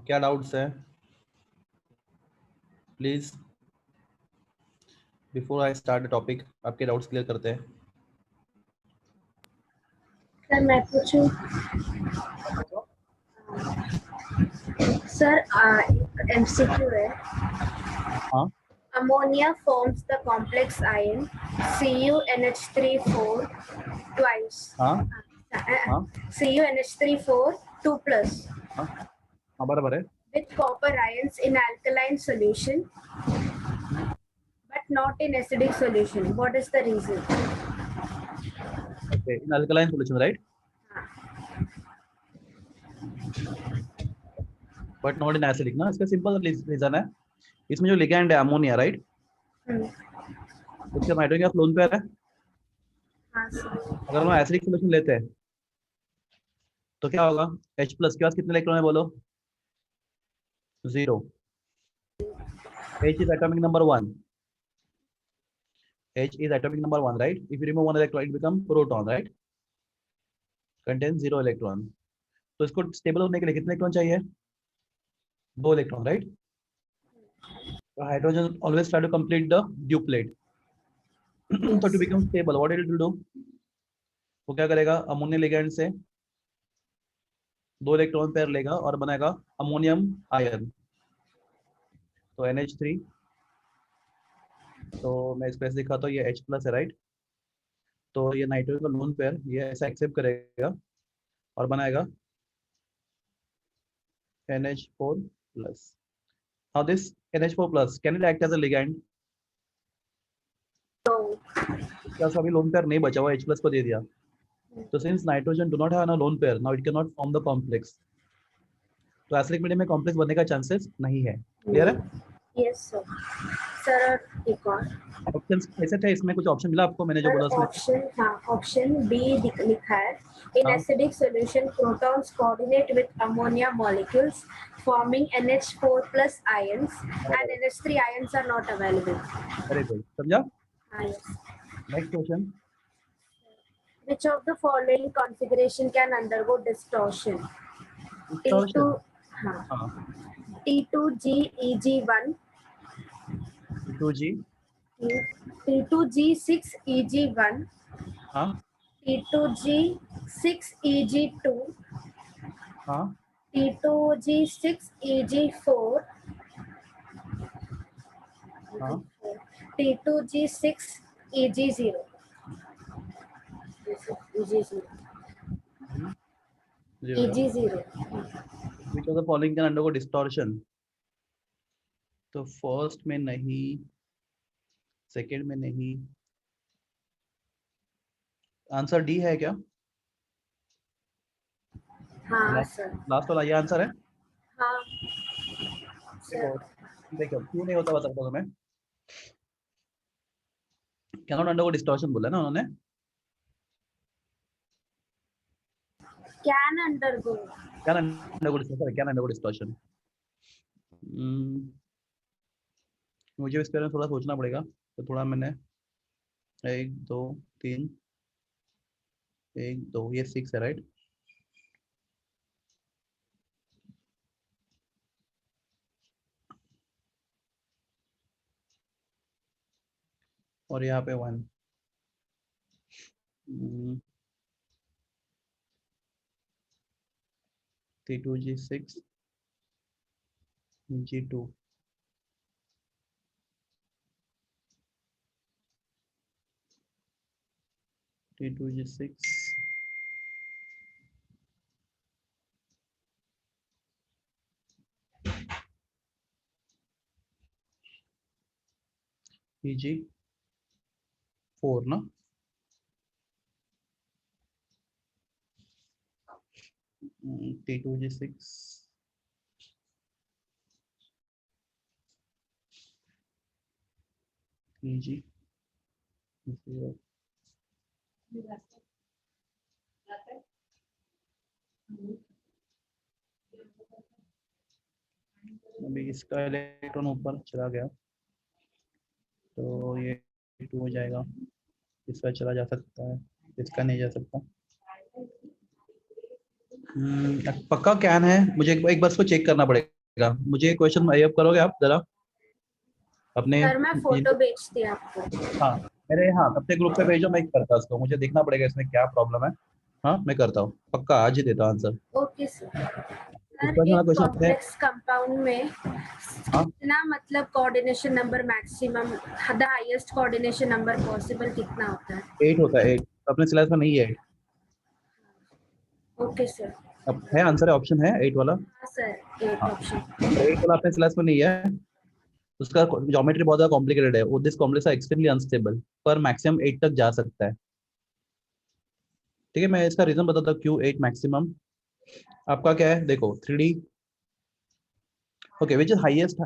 क्या डाउट्स है please before I start the topic, आपके डाउट्स क्लियर करते हैं। सर मैं पूछूं? सर एमसीक्यू है। हाँ Ammonia forms the complex ion CuNH3 4 twice. हाँ हाँ CuNH3 4 2 plus हाँ हाँ बराबर है। with copper ions in alkaline solution but not in acidic solution. What is the reason? Okay, in alkaline solution right, but not in acidic ना। इसका simple reason है, इसमें जो लिगैंड है अमोनिया राइट, उसका नाइट्रोजन का लोन पेयर है। हाँ सर। अगर हम एसिडिक सॉल्यूशन लेते हैं तो क्या होगा, H प्लस के पास कितने इलेक्ट्रॉन है बोलो? 0। H is atomic number 1, H is atomic number 1 right. If you remove one electron it become proton right, contains 0 electron. तो इसको स्टेबल होने के लिए कितने इलेक्ट्रॉन चाहिए? 2 इलेक्ट्रॉन राइट। तो hydrogen always try to complete the duplet. तो to become stable what it will do, वो क्या करेगा, अमोनिया लिगैंड से 2 इलेक्ट्रॉन पेयर लेगा और बनाएगा अमोनियम आयन। तो NH3, तो मैं इस पे लिखा तो ये H प्लस है राइट। तो ये नाइट्रोजन का लोन पेयर ये ऐसा एक्सेप्ट करेगा और बनाएगा NH4 plus. Now this NH4 plus can it act as a ligand? No. क्या अभी लोन पेयर नहीं बचा हुआ, H प्लस को दे दिया। तो since nitrogen do not have a lone pair, now it cannot form the complex. तो acidic medium में कॉम्प्लेक्स बनने का चांसेस नहीं है। क्लियर है? Yes sir. सर एक और ऑप्शंस कैसे थे, इसमें कुछ ऑप्शन मिला आपको? मैंने जो बोला उसमें ऑप्शन, हाँ ऑप्शन बी लिखा है। इन हाँ acidic solution protons coordinate with ammonia molecules forming NH4 plus ions and NH3 ions are not available. Very good, समझा। हाँ yes. Next question, Which of the following configuration can undergo distortion? T2 distortion. हाँ हाँ T2G Eg1, T2G, T2G6 Eg1, हाँ T2G6 Eg2, हाँ T2G6 Eg4, हाँ T2G6 Eg0. Eg0. Zero ना। Eg0. Which of the following can undergo distortion? तो first में नहीं, second में नहीं, आंसर डी है क्या? हाँ सर। लास्ट वाला ये आंसर है। हाँ देखो सर। देखो क्यों नहीं होता बता सकता तुम्हें। कैनॉट अंडरगो डिस्टॉर्शन बोला ना उन्होंने। Can undergo. Can undergo distortion, can undergo distortion. मुझे इस बारे में थोड़ा सोचना पड़ेगा, तो थोड़ा मैंने 1 2 3 1 2 ये 6 है राइट। और यहाँ पे 1, T2G6 G2, T2G6 Eg4 ना। T2G6 Eg0, अभी इसका इलेक्ट्रॉन ऊपर चला गया तो ये 2 हो जाएगा, इसका चला जा सकता है, इसका नहीं जा सकता। पक्का कैन है, मुझे एक बार इसको चेक करना पड़ेगा। मुझे क्वेश्चन अप करोगे आप जरा अपने सर मैं फोटो भेजती हूँ आपको। हाँ मेरे, हाँ अपने ग्रुप पे भेजो, मैं करता हूँ उसको, मुझे देखना पड़ेगा इसमें क्या प्रॉब्लम है। हाँ मैं करता हूँ, पक्का आज ही देता हूँ आंसर। Okay sir. सर इसका जो एक है क्वेश्चन अपने, कॉम्प्लेक्स कंपाउंड में हाँ कितना मतलब coordination number maximum, the highest coordination number possible कितना होता है? 8 होता है, 8 अपने सिलेबस में नहीं है 8। Okay sir. अब है आंसर, है ऑप्शन है 8 वाला। हाँ सर, एक हाँ ऑप्शन। तो 8 वाला अपने सिलेबस में नहीं है, उसका ज्योमेट्री बहुत ज्यादा कॉम्प्लिकेटेड है, this complex are extremely unstable, पर मैक्सिमम 8 तक जा सकता है। ठीक है, मैं इसका रीजन बताता हूँ क्यों 8 मैक्सिमम। आपका क्या है देखो, 3D, okay which is highest,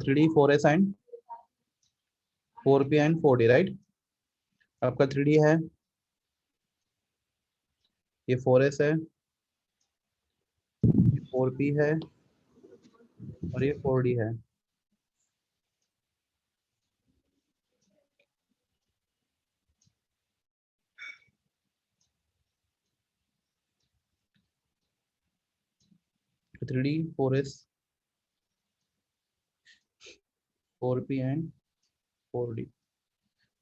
3D 4S and 4P and 4D right. आपका 3D है, ये 4S है, ये 4P है और ये 4D है। तो 3D 4S 4P and 4D।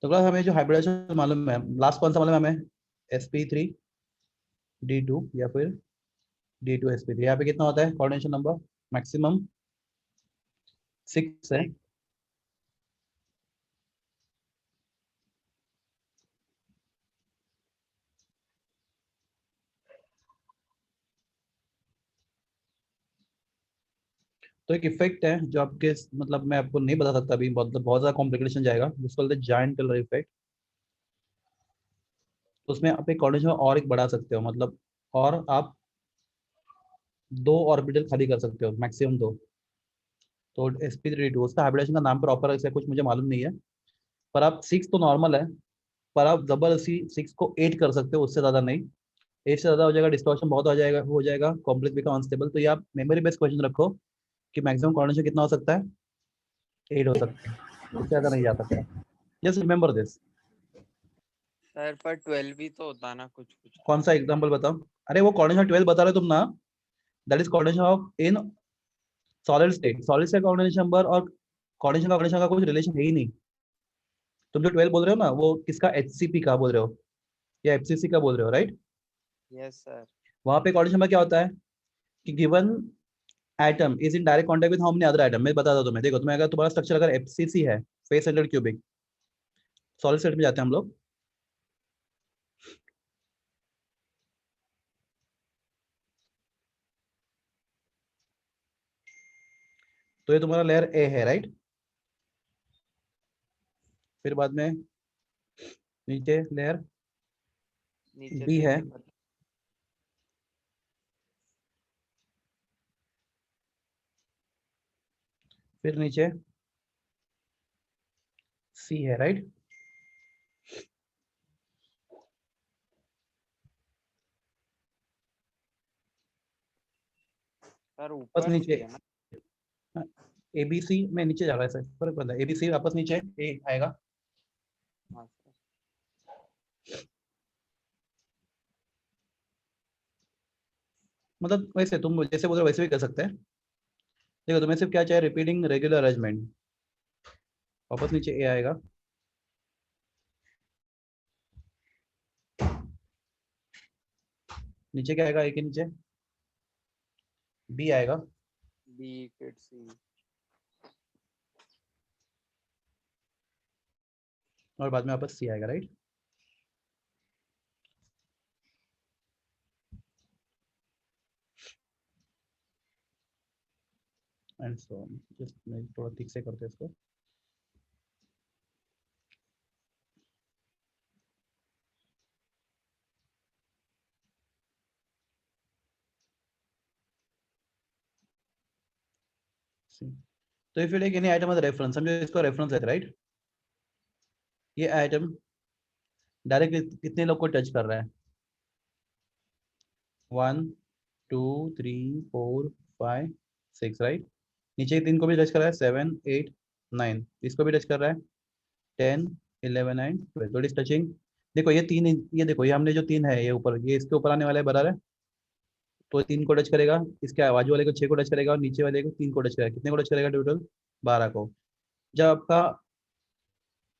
तो अगर हमें जो हाइब्रिडाइजेशन मालूम है, लास्ट कौन सा मालूम है हमें, sp3 d2 या फिर d2 sp3, यहाँ पे कितना होता है कोऑर्डिनेशन नंबर मैक्सिमम 6 है। तो एक इफेक्ट है जो आपके, मतलब मैं आपको नहीं बता सकता अभी, मतलब बहुत ज्यादा कॉम्प्लिकेशन जाएगा, जिसको बोलते हैं जायंट कलर इफेक्ट। तो उसमें आप एक कोऑर्डिनेशन और एक बढ़ा सकते हो, मतलब और आप 2 ऑर्बिटल खाली कर सकते हो, मैक्सिमम 2। तो sp3d2 उसका हाइब्रिडेशन का नाम प्रॉपर ऐसा कुछ मुझे मालूम नहीं है, पर आप 6 तो नॉर्मल है, पर आप जबरदस्ती 6 को 8 कर सकते हो, उससे ज्यादा नहीं। 8 से ज्यादा हो जाएगा, डिस्टॉर्शन बहुत हो जाएगा कॉम्प्लेक्स बिकम अनस्टेबल। तो ये आप मेमोरी बेस्ड क्वेश्चन रखो कि मैक्सिमम कोऑर्डिनेशन कितना हो सकता है, 8 हो सकता है, इससे ओके ज्यादा नहीं सर। जा सकता। Just remember this. सर पर 12 भी तो होता ना कुछ कुछ। कौन सा एग्जांपल बताओ, अरे वो कोऑर्डिनेशन 12 बता रहे हो तुम ना, that is coordination of in solid state. Solid state coordination number और कोऑर्डिनेशन का कुछ रिलेशन है ही नहीं। तुम जो 12 बोल रहे हो ना, वो किसका, एचसीपी का बोल रहे हो या एफसीसी का बोल रहे हो राइट। Yes sir. वहां पे कोऑर्डिनेशन में क्या होता है कि given atom is in direct contact with how many other atom. मैं बता दो तुम्हें, देखो तुम्हें अगर तुम्हारा स्ट्रक्चर अगर एफसीसी है, face centred cubic, solid state में जाते हैं हम लोग। तो ये तुम्हारा लेयर ए है राइट, फिर बाद में नीचे लेयर नीचे बी तो है, नहीं पता। फिर नीचे सी है राइट। सर बस ऊपर सी नीचे है ना। ए बी सी में नीचे जा रहा है सर, फर्क पड़ता है, ए बी सी वापस नीचे ए आएगा। हाँ सर। मतलब वैसे तुम जैसे बोल रहे हो वैसे भी कर सकते हैं। देखो तुम्हें सिर्फ क्या चाहिए, रिपीटिंग रेगुलर अरेंजमेंट, वापस नीचे ए आएगा। नीचे क्या आएगा, ए के नीचे बी आएगा, बी फिर सी। और बाद में वापस सी आएगा राइट। एंड सो जस्ट मैं थोड़ा ठीक से करते हैं इसको। See. तो if you take any item as reference, समझो इसको रेफरेंस है राइट। ये आइटम डायरेक्ट कितने लोग को टच कर रहा है, 1 2 3 4 5 6 राइट। नीचे 3 को भी टच कर रहा है, 7 8 9, इसको भी टच कर रहा है, 10 11 एंड 12, तो इट इज टचिंग। देखो ये 3, ये देखो ये हमने जो 3 है ये ऊपर, ये इसके ऊपर आने वाला है बराबर है। तो 3 को टच करेगा, इसके बाजू वाले को 6 को टच करेगा और नीचे वाले को 3 को टच करेगा। कितने को टच करेगा टोटल? 12 को। जब आपका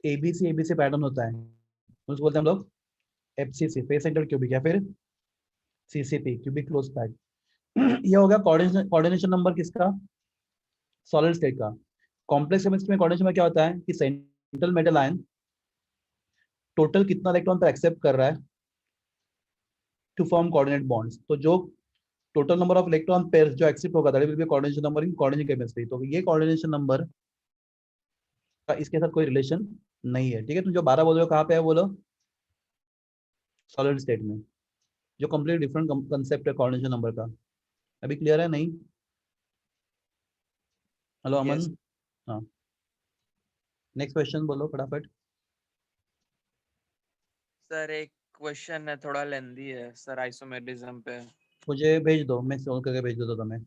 एबीसी पैटर्न होता है उसको बोलते हैं हम लोग एफसीसी, फेस सेंटर क्यूबिक, या फिर सीसीपी, क्यूबिक क्लोज पैक। ये हो गया कोऑर्डिनेशन नंबर किसका? सॉलिड स्टेट का। कॉम्प्लेक्स केमिस्ट्री में कोऑर्डिनेशन में क्या होता है कि सेंट्रल मेटल आयन टोटल कितना इलेक्ट्रॉन पर एक्सेप्ट कर रहा है टू फॉर्म कोऑर्डिनेट बॉन्ड्स। तो जो total number of electron pairs जो एक्सेप्ट होगा that will be coordination number in coordination chemistry. तो ये कोऑर्डिनेशन नंबर का इसके साथ कोई रिलेशन नहीं है। ठीक है, तुम जो 12 बोल रहे हो कहाँ पे है बोलो? सॉलिड स्टेट में, जो कंप्लीट डिफरेंट कंसेप्ट है कोऑर्डिनेशन नंबर का। अभी क्लियर है नहीं? हेलो अमन। Yes. हाँ, नेक्स्ट क्वेश्चन बोलो फटाफट। सर एक क्वेश्चन है, थोड़ा लेंदी है सर, आइसोमेरिज्म पे। मुझे भेज दो, मैं सोल्व करके भेज देता हूँ तुम्हें।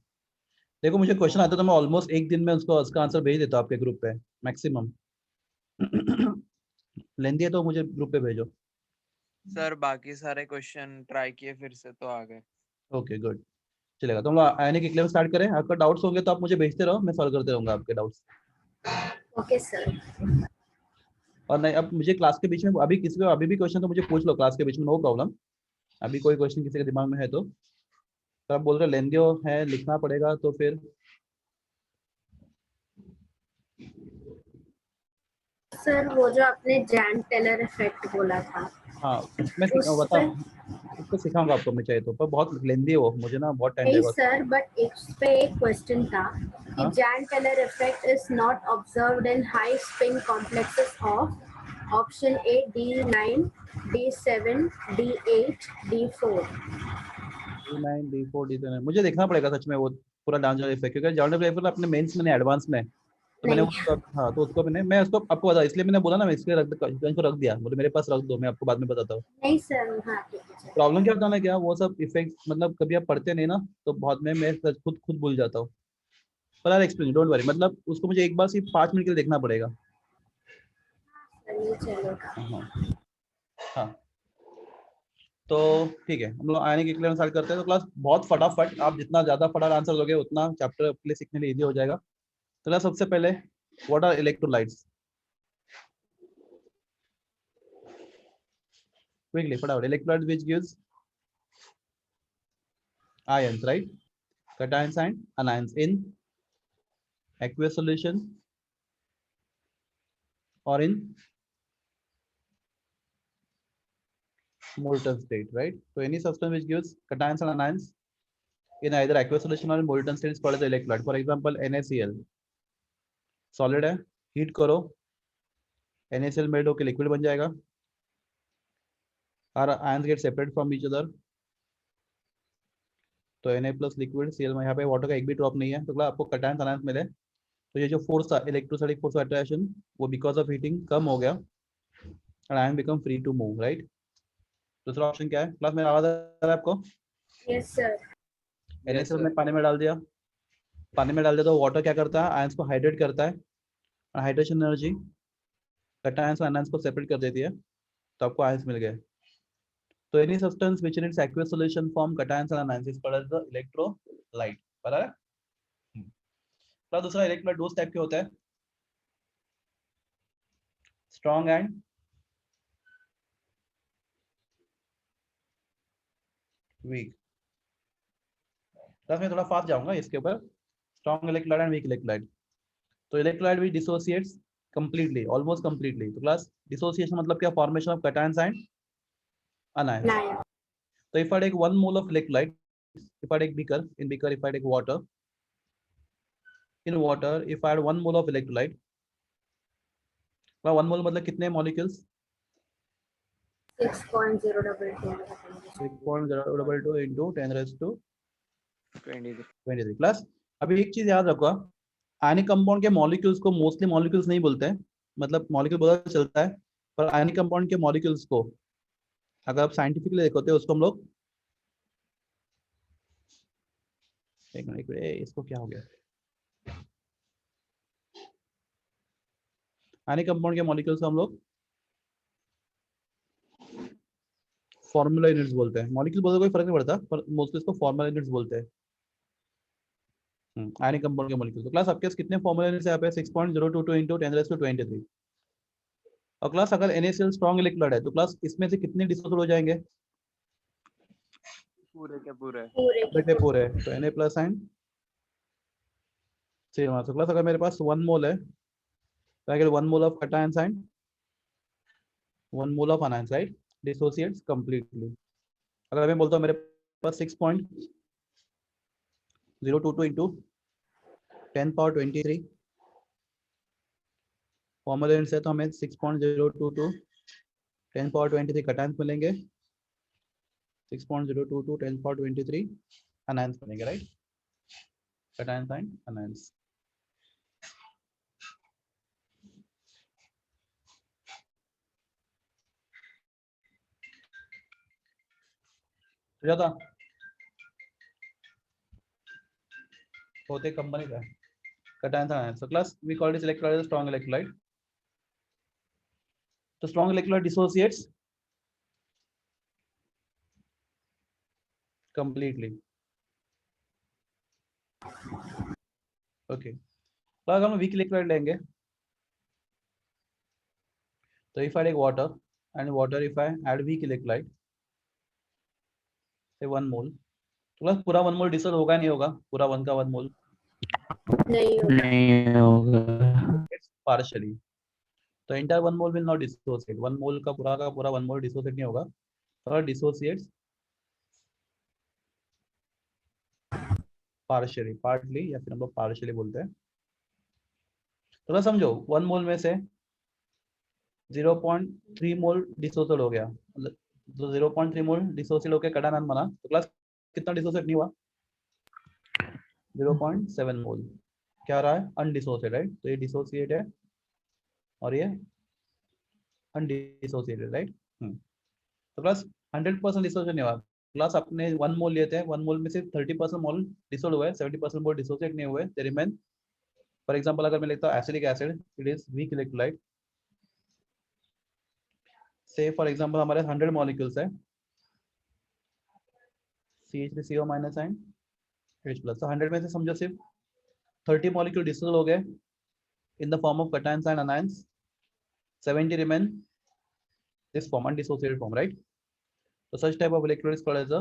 देखो मुझे क्वेश्चन आता है तो मैं ऑलमोस्ट एक दिन में उसका आंसर भेज देता हूँ आपके ग्रुप पे मैक्सिमम। लेंदी है तो मुझे ग्रुप पे भेजो। सर बाकी सारे क्वेश्चन ट्राई किए फिर से तो आ गए। ओके गुड, चलेगा। तो हम लोग आने के लिए स्टार्ट करें। आपका डाउट्स होंगे तो आप मुझे भेजते रहो, मैं सॉल्व करते रहूंगा आपके डाउट्स। Okay, sir. और नहीं, अब मुझे क्लास के बीच में अभी किसी को अभी भी क्वेश्चन तो मुझे पूछ लो क्लास के बीच में, नो प्रॉब्लम। अभी कोई क्वेश्चन किसी के दिमाग में है तो आप बोल रहे लेंदियो है लिखना पड़ेगा तो फिर सर वो जो आपने जैन टेलर इफेक्ट बोला था हाँ मैं उस बता, पे उसको सिखाऊंगा आपको मैं चाहिए तो, पर बहुत लेंदी है वो, मुझे ना बहुत टाइम नहीं लगेगा। सर, बट इस पे एक क्वेश्चन था कि हाँ Jahn Teller effect is not observed in high spin complexes of option A D9 D7 D8 D4। D9 D4 D7 मुझे देखना पड़ेगा सच में वो पूरा डांस इफेक्ट, क्योंकि जॉन पेपर अपने मेंस में एडवांस में, तो मैंने नहीं, वो हाँ तो उसको मैं उसको आपको बता, इसलिए मैंने बोला ना, मैं इसलिए रख दिया, बोले मेरे पास रख दो, मैं आपको बाद में बताता हूँ। नहीं सर, हाँ ठीक है चलिए। प्रॉब्लम क्या होता है ना, क्या वो सब इफेक्ट मतलब कभी आप पढ़ते नहीं ना, तो बहुत में मैं खुद भूल जाता हूँ। पर यार एक्सप्लेन, डोंट वरी, मतलब उसको मुझे एक बार सिर्फ 5 मिनट के लिए देखना पड़ेगा। चलिए चलेगा। हाँ हाँ, तो ठीक है, हम लोग आने के लिए स्टार्ट करते हैं। तो क्लास बहुत फटाफट, आप जितना ज्यादा फटाफट आंसर दोगे उतना चैप्टर के लिए सीखने लिए इजी हो जाएगा। तो क्लास सबसे पहले व्हाट आर इलेक्ट्रोलाइट्स? क्विकली फटाफट, electrolyte which gives ions, right? Cations and anions in aqueous solution or in molten state, right? So any substance which gives cations and anions in either aqueous solution or in molten state is called as electrolyte. For example, NaCl solid है, heat करो, NaCl melt होकर liquid बन जाएगा, और ions get separate from each other, तो Na plus liquid Cl में यहाँ पे वाटर का एक भी ड्रॉप नहीं है, तो आपको cations and anions मिले। तो ये जो फोर्स था इलेक्ट्रोस्टैटिक फोर्स ऑफ अट्रैक्शन, वो बिकॉज ऑफ हीटिंग कम हो गया and ion become free to move, right? दूसरा ऑप्शन क्या है क्लास में, आवाज आ रहा है आपको? Yes sir. Yes NaCl sir. में पानी में डाल दिया, पानी में डाल दिया तो वाटर क्या करता है, आयंस को हाइड्रेट करता है, और हाइड्रेशन एनर्जी कैटायंस और एनायंस को सेपरेट कर देती है, तो आपको आयंस मिल गए। तो any substance which in its aqueous solution form cations and anions is called as the electrolyte. पता है? तो दूसरा इलेक्ट्रोलाइट दो टाइप के होता है, स्ट्रॉन्ग एंड वीक। मैं थोड़ा फास्ट जाऊंगा इसके ऊपर, strong electrolyte and weak electrolyte. तो इलेक्ट्रोलाइट भी डिसोसिएट्स कंप्लीटली, ऑलमोस्ट कंप्लीटली। तो क्लास डिसोसिएशन मतलब क्या, formation of cations and anions. Nine. So if I take 1 mole of electrolyte, if I take beaker, in beaker if I take water, in water if I add 1 mole of electrolyte, 1 mole मतलब कितने molecules? 6.022। 6.022 into 10 raised to 23। 23 class. अभी एक चीज याद रखो, ionic compound के molecules को mostly molecules नहीं बोलते हैं, मतलब मॉलिक्यूल बोला चलता है, पर आयनिक कंपाउंड के मॉलिक्यूल्स को अगर आप साइंटिफिकली देखोते हैं उसको हम लोग, एक मिनट इसको क्या हो गया, आयनिक कंपाउंड के मॉलिक्यूल्स को हम लोग फॉर्मूला यूनिट्स बोलते हैं, मॉलिक्यूल बोलते कोई फर्क नहीं पड़ता, पर मोस्टली इसको फॉर्मूला यूनिट्स बोलते हैं। आयनिक कंपाउंड के मॉलिक्यूल। तो क्लास आपके पास कितने फॉर्मूला यूनिट्स यहाँ पे 6.022 इंटू 10⁻23। और क्लास अगर NaCl स्ट्रॉन्ग इलेक्ट्रोलाइट है तो क्लास इसमें से कितने डिसोसिएट हो जाएंगे? पूरे के पूरे। पूरे पूरे। तो Na प्लस आयन सेम। तो क्लास अगर मेरे पास 1 मोल है तो I get 1 mole of cation sign, 1 mole of anion, right, dissociates completely. अगर मैं बोलता हूँ मेरे पास 6.022 इंटू 10⁻23 फॉर्मूला यूनिट्स है, तो हमें 6.022 10⁻23 कैटायंस मिलेंगे, 6.022 10⁻23 आनायंस मिलेंगे, राइट, कैटायंस एंड आनायंस। ज्यादा होते कंपनी का cations and anions. So class we call this electrolyte as strong electrolyte. So strong electrolyte dissociates completely. Okay. तो अगर हम weak electrolyte लेंगे तो if I take water and water if I add weak electrolyte say 1 mole, तो class पूरा 1 मोल dissolve होगा नहीं होगा? पूरा 1 का 1 मोल नहीं होगा। पार्शियली। तो entire 1 mole will not dissociate, 1 मोल का पूरा 1 मोल डिसोसिएट नहीं होगा, तो डिसोसिएट्स पार्शियली, पार्टली, या फिर हम लोग पार्शियली बोलते हैं। तो समझो 1 मोल में से 0.3 मोल डिसोसिएट हो गया, मतलब जो 0.3 मोल डिसोसिएट होकर कैटायन बना, तो क्लास कितना डिसोसिएट नहीं हुआ? 0.7 मोल। क्या रहा है? अनडिसोसिएट, राइट। तो ये डिसोसिएट है और ये अनडिसोसिएटेड, राइट। तो क्लास 100% डिसोसिएट नहीं हुआ। क्लास अपने 1 मोल लेते हैं, 1 मोल में से 30% मोल डिसोल्व हुआ है, 70% मोल डिसोसिएट नहीं हुए, दे रिमेन। फॉर एग्जांपल अगर मैं लेता हूं acetic acid, it is weak electrolyte. से फॉर एग्जांपल हमारे 100 मॉलिक्यूल्स है, CH3CO- एंड H+। तो 100 में से समझो सिर्फ 30 मॉलिक्यूल डिसोल्व हो गए in the form of cations and anions, 70 remain this form, undissociated form, right. So such type of electrolyte is called as a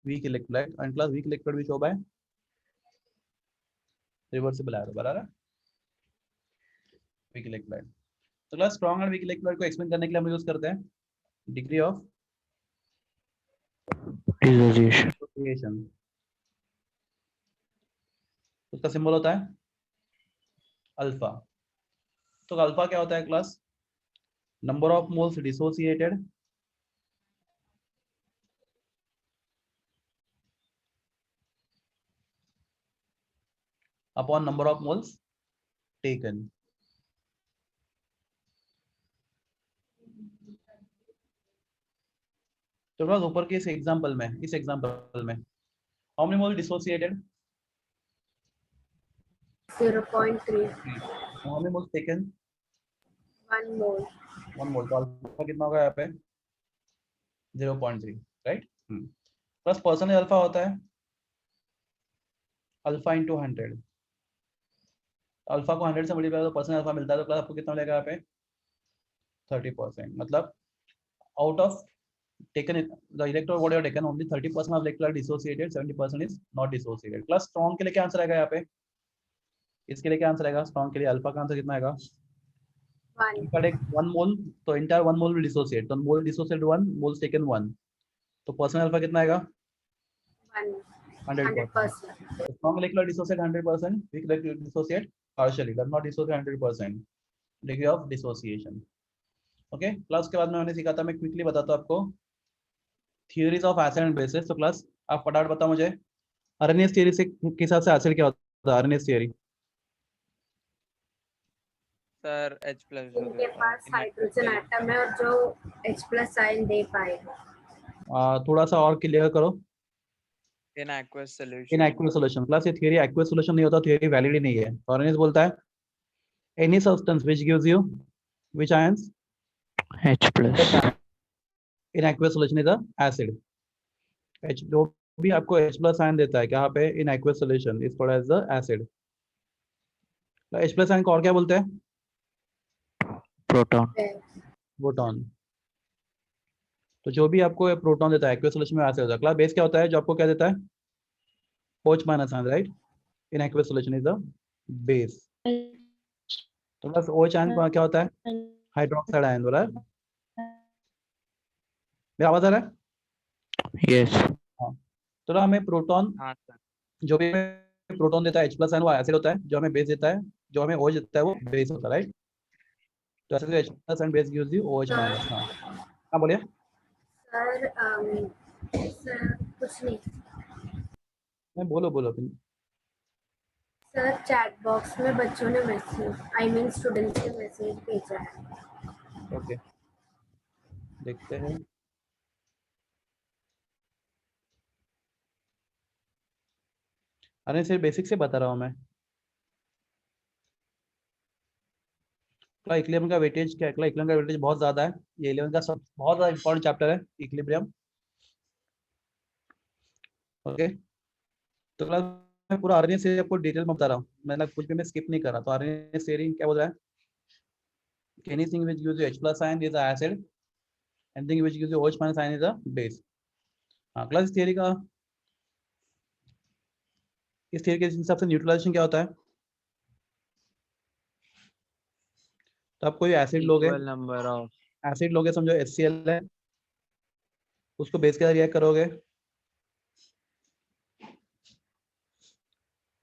weak electrolyte, and class weak electrolyte we show by reversible arrow, बराबर है weak electrolyte। तो class strong and weak electrolyte को explain करने के लिए हम use करते हैं degree of dissociation। उसका सिंबल होता है अल्फा। तो अल्फा क्या होता है class? Number of moles dissociated upon number of moles taken. तो क्लास ऊपर के इस एग्जांपल में how many mole dissociated? 0.3 how many moles taken? 1 मोल। 1 मोल। तो अल्फा कितना होगा यहाँ पे? 0.3, राइट। प्लस परसेंटेज अल्फा होता है अल्फा इंटू 100। अल्फा को 100 से मल्टीप्लाई तो परसेंट अल्फा मिलता है, तो क्लास आपको कितना मिलेगा यहाँ पे? 30%। मतलब out of taken the electron what you have taken, only 30% of electrolyte dissociated, 70% is not dissociated। Class strong के लिए क्या आंसर आएगा यहाँ पे? इसके लिए क्या आंसर आएगा? स्ट्रॉन्ग के लिए अल्फा का आंसर कितना आएगा? 1 मोल, तो इंटायर 1 मोल विल डिसोसिएट, तो मोल डिसोसिएट 1, मोल्स टेकन 1, तो परसेंट अल्फा कितना आएगा? 100%। Strong electrolyte dissociate 100%, weak electrolyte dissociate partially, does not dissociate 100%, degree of dissociation। Okay class के बाद में मैंने सीखा था, मैं क्विकली बताता हूँ आपको theories of acid and bases. तो क्लास आप फटाफट बताओ मुझे आरएनएस थियरी से के हिसाब से एसिड क्या होता है? आरएनएस थियरी सर H+ जो इनके देता है पास हाइड्रोजन एटम है और जो H+ आयन दे पाएगा। थोड़ा सा और क्लियर करो। इन aqueous इन solution। Aqueous solution. क्लास ये थियरी एक्वस सॉल्यूशन नहीं होता, थियरी वैलिड ही नहीं है। आरएनएस बोलता है any substance which gives you which ions? H+। In aqueous solution is a acid. H जो भी आपको H प्लस आयन देता है क्या पे in aqueous solution is called as the acid. H plus ion को और क्या बोलते हैं? प्रोटॉन। प्रोटॉन। तो जो भी आपको प्रोटॉन देता है एक्वस सोल्यूशन में एसिड होता है। क्लास बेस क्या होता है जो आपको क्या देता है? OH minus ion, right? In aqueous solution is the base. तो प्लस OH आयन क्या होता है? हाइड्रोक्साइड आयन, बोला है? मेरा आवाज आ रहा है? यस। हाँ। तो ना हमें प्रोटॉन, हाँ सर। जो भी हमें प्रोटॉन देता है H प्लस आयन वो एसिड होता है, जो हमें बेस देता है, जो हमें OH देता है वो बेस होता है, राइट? तो ऐसे H plus and base gives you OH minus. हाँ हाँ बोलिए। सर सर कुछ नहीं मैं बोलो बोलो अपनी। सर, चैट बॉक्स में बच्चों ने मैसेज स्टूडेंट्स ने मैसेज भेजा है। ओके देखते हैं। अरे सिर्फ बेसिक से बता रहा हूँ मैं। इक्विलिब्रियम का वेटेज क्या है? इक्विलिब्रियम का वेटेज बहुत ज्यादा है। ये 11 का सब बहुत ज्यादा इंपॉर्टेंट चैप्टर है इक्विलिब्रियम। ओके तो क्लास मैं पूरा आरएनए से आपको डिटेल में बता रहा हूँ, मतलब कुछ भी मैं स्किप नहीं कर रहा। तो आरएनए थ्योरी क्या बोल रहा है? Anything which gives you H plus ion is a acid, anything which gives you OH minus ion is a base. हाँ क्लास थ्योरी का, इस थ्योरी के हिसाब से न्यूट्रलाइजेशन क्या होता है? तो आप कोई एसिड लोगे, इक्वल नंबर ऑफ एसिड लोगे समझो HCl है, उसको बेस के साथ रिएक्ट करोगे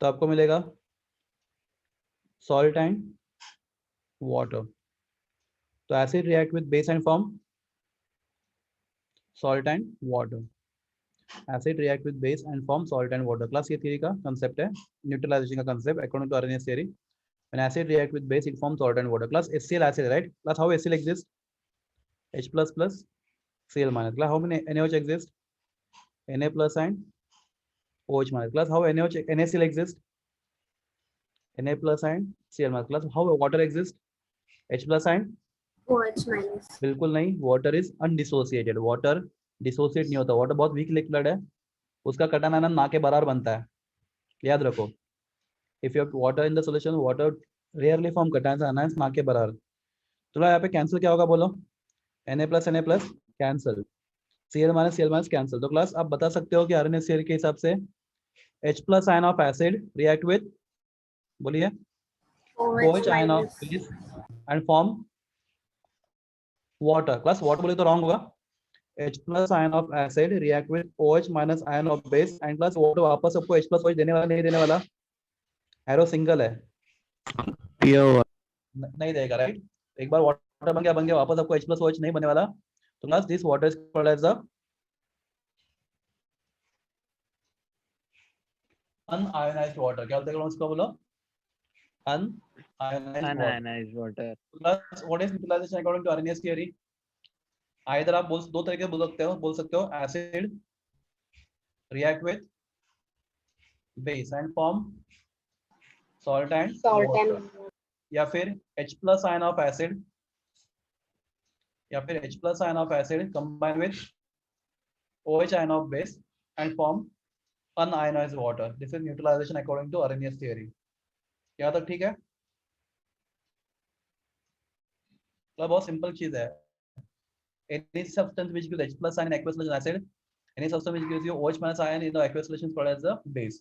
तो आपको मिलेगा सॉल्ट एंड वाटर। तो acid react with base and form salt and water. Acid react with base and form salt and water. Class ये थ्योरी का कंसेप्ट है, न्यूट्रलाइजेशन का concept according to Arrhenius theory. When acid react with base, it forms salt and water. Class HCl acid, right? Class how HCl exists? H plus plus Cl minus. Class how many NaOH exist? Na plus and OH minus. Class how NaOH NaCl exist? Na plus and Cl minus. Class how water exist? H plus and OH minus. बिल्कुल नहीं, water is undissociated. Water dissociate नहीं होता। Water बहुत week liquid है, उसका कटन ion ना के बराबर बनता है, याद रखो। If you have water in the solution, water rarely form cations ions ना के बराबर। तो यहाँ पे कैंसिल क्या होगा बोलो? Na plus cancel, Cl minus cancel. तो क्लास आप बता सकते हो कि आरएनए थ्योरी के हिसाब से H plus ion of acid react with, बोलिए, OH ion of minus. Base and form water. Class water बोले तो रॉन्ग होगा। H plus ion of acid react with OH minus ion of base and plus water वापस आपको H plus OH देने वाला नहीं देने वाला? एरो सिंगल है, प्योर। नहीं देगा, राइट? एक बार वाटर बन गया वापस आपको H प्लस OH नहीं बनने वाला। तो class this water is called as the unionized water. क्या बोलते हैं उसको बोलो? Unionized water. Unionized water. Plus what is neutralization according to Arrhenius theory? Either आप बोल दो तरीके बोल सकते हो acid react with base and form salt and water, या फिर H plus ion of acid, या फिर H plus ion of acid combine with OH ion of base and form unionised water. This is neutralization according to Arrhenius theory. यहाँ तक ठीक है? तो बहुत सिंपल चीज है। Any substance which gives H plus ion in aqueous solution acid, any substance which gives you OH minus ion in the aqueous solution is called as the base.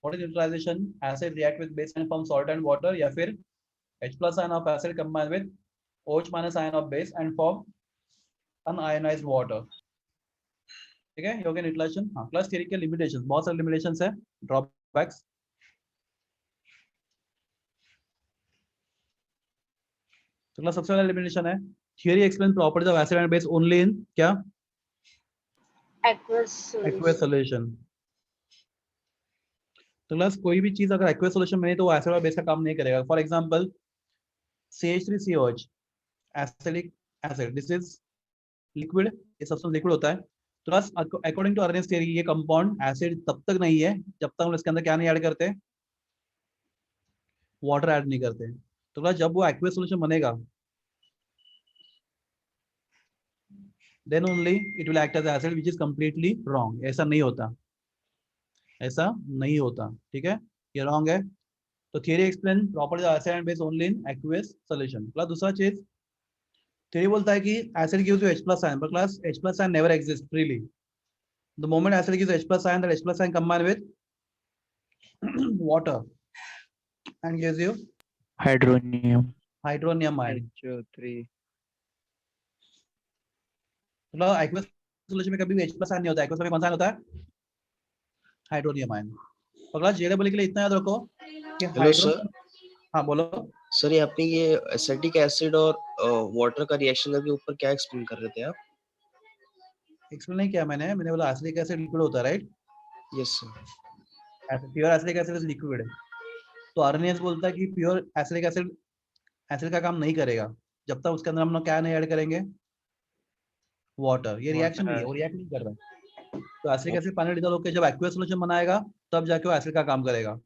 What is neutralization? Acid react with base and form salt and water, या फिर H plus ion of acid combined with OH minus ion of base and form unionized water. ठीक है, ये हो गया neutralisation. हाँ class theory के limitations, बहुत सारे लिमिटेशंस है, ड्रॉबैक्स। तो क्लास सबसे पहला लिमिटेशन है, theory explain properties of acid and base only in क्या? Aqueous solution. तो क्लास कोई भी चीज अगर एक्वस सॉल्यूशन में नहीं तो वो एसिड और बेस का काम नहीं करेगा। For example CH3COH acidic acid, this is liquid, ये सब्सटेंस लिक्विड होता है। तो class according to Arrhenius theory ये कंपाउंड एसिड तब तक नहीं है जब तक हम इसके अंदर क्या नहीं ऐड करते? वाटर ऐड नहीं करते। तो क्लास जब वो एक्वस सॉल्यूशन बनेगा then only it will act as acid, which is completely wrong. ऐसा नहीं होता, ऐसा नहीं होता, ठीक है, ये wrong है. तो theory explain properties of acid and base only in aqueous solution. Plus दूसरा चीज theory बोलता है कि acid gives you H plus ion, but class H plus ion never exists freely. The moment acid gives H plus ion, that H plus ion combine with water and gives you hydronium. hydronium ion. HO3. मतलब aqueous solution में कभी भी H plus ion नहीं होता है. Aqueous में कौन सा होता है? Hydronium ion. अगला जेरेबल के लिए इतना याद रखो कि हेलो सर. हाँ बोलो सर, ये आपने ये एसिटिक एसिड और वाटर का रिएक्शन करके ऊपर क्या एक्सप्लेन कर रहे थे आप? एक्सप्लेन नहीं किया मैंने बोला एसिटिक एसिड लिक्विड होता है, right? Yes sir. Pure acetic acid is liquid. तो आरएनएस बोलता है कि प्योर एसिटिक एसिड एसिड का काम नहीं करेगा जब तक उसके अंदर हम लोग क्या नहीं ऐड करेंगे, वाटर. ये रिएक्शन नहीं है, वो रिएक्ट नहीं कर रहा है. तो एसिटिक एसिड पानी डिसॉल्व होकर जब एक्वस सॉल्यूशन बनाएगा तब जाके वो एसिड का काम करेगा.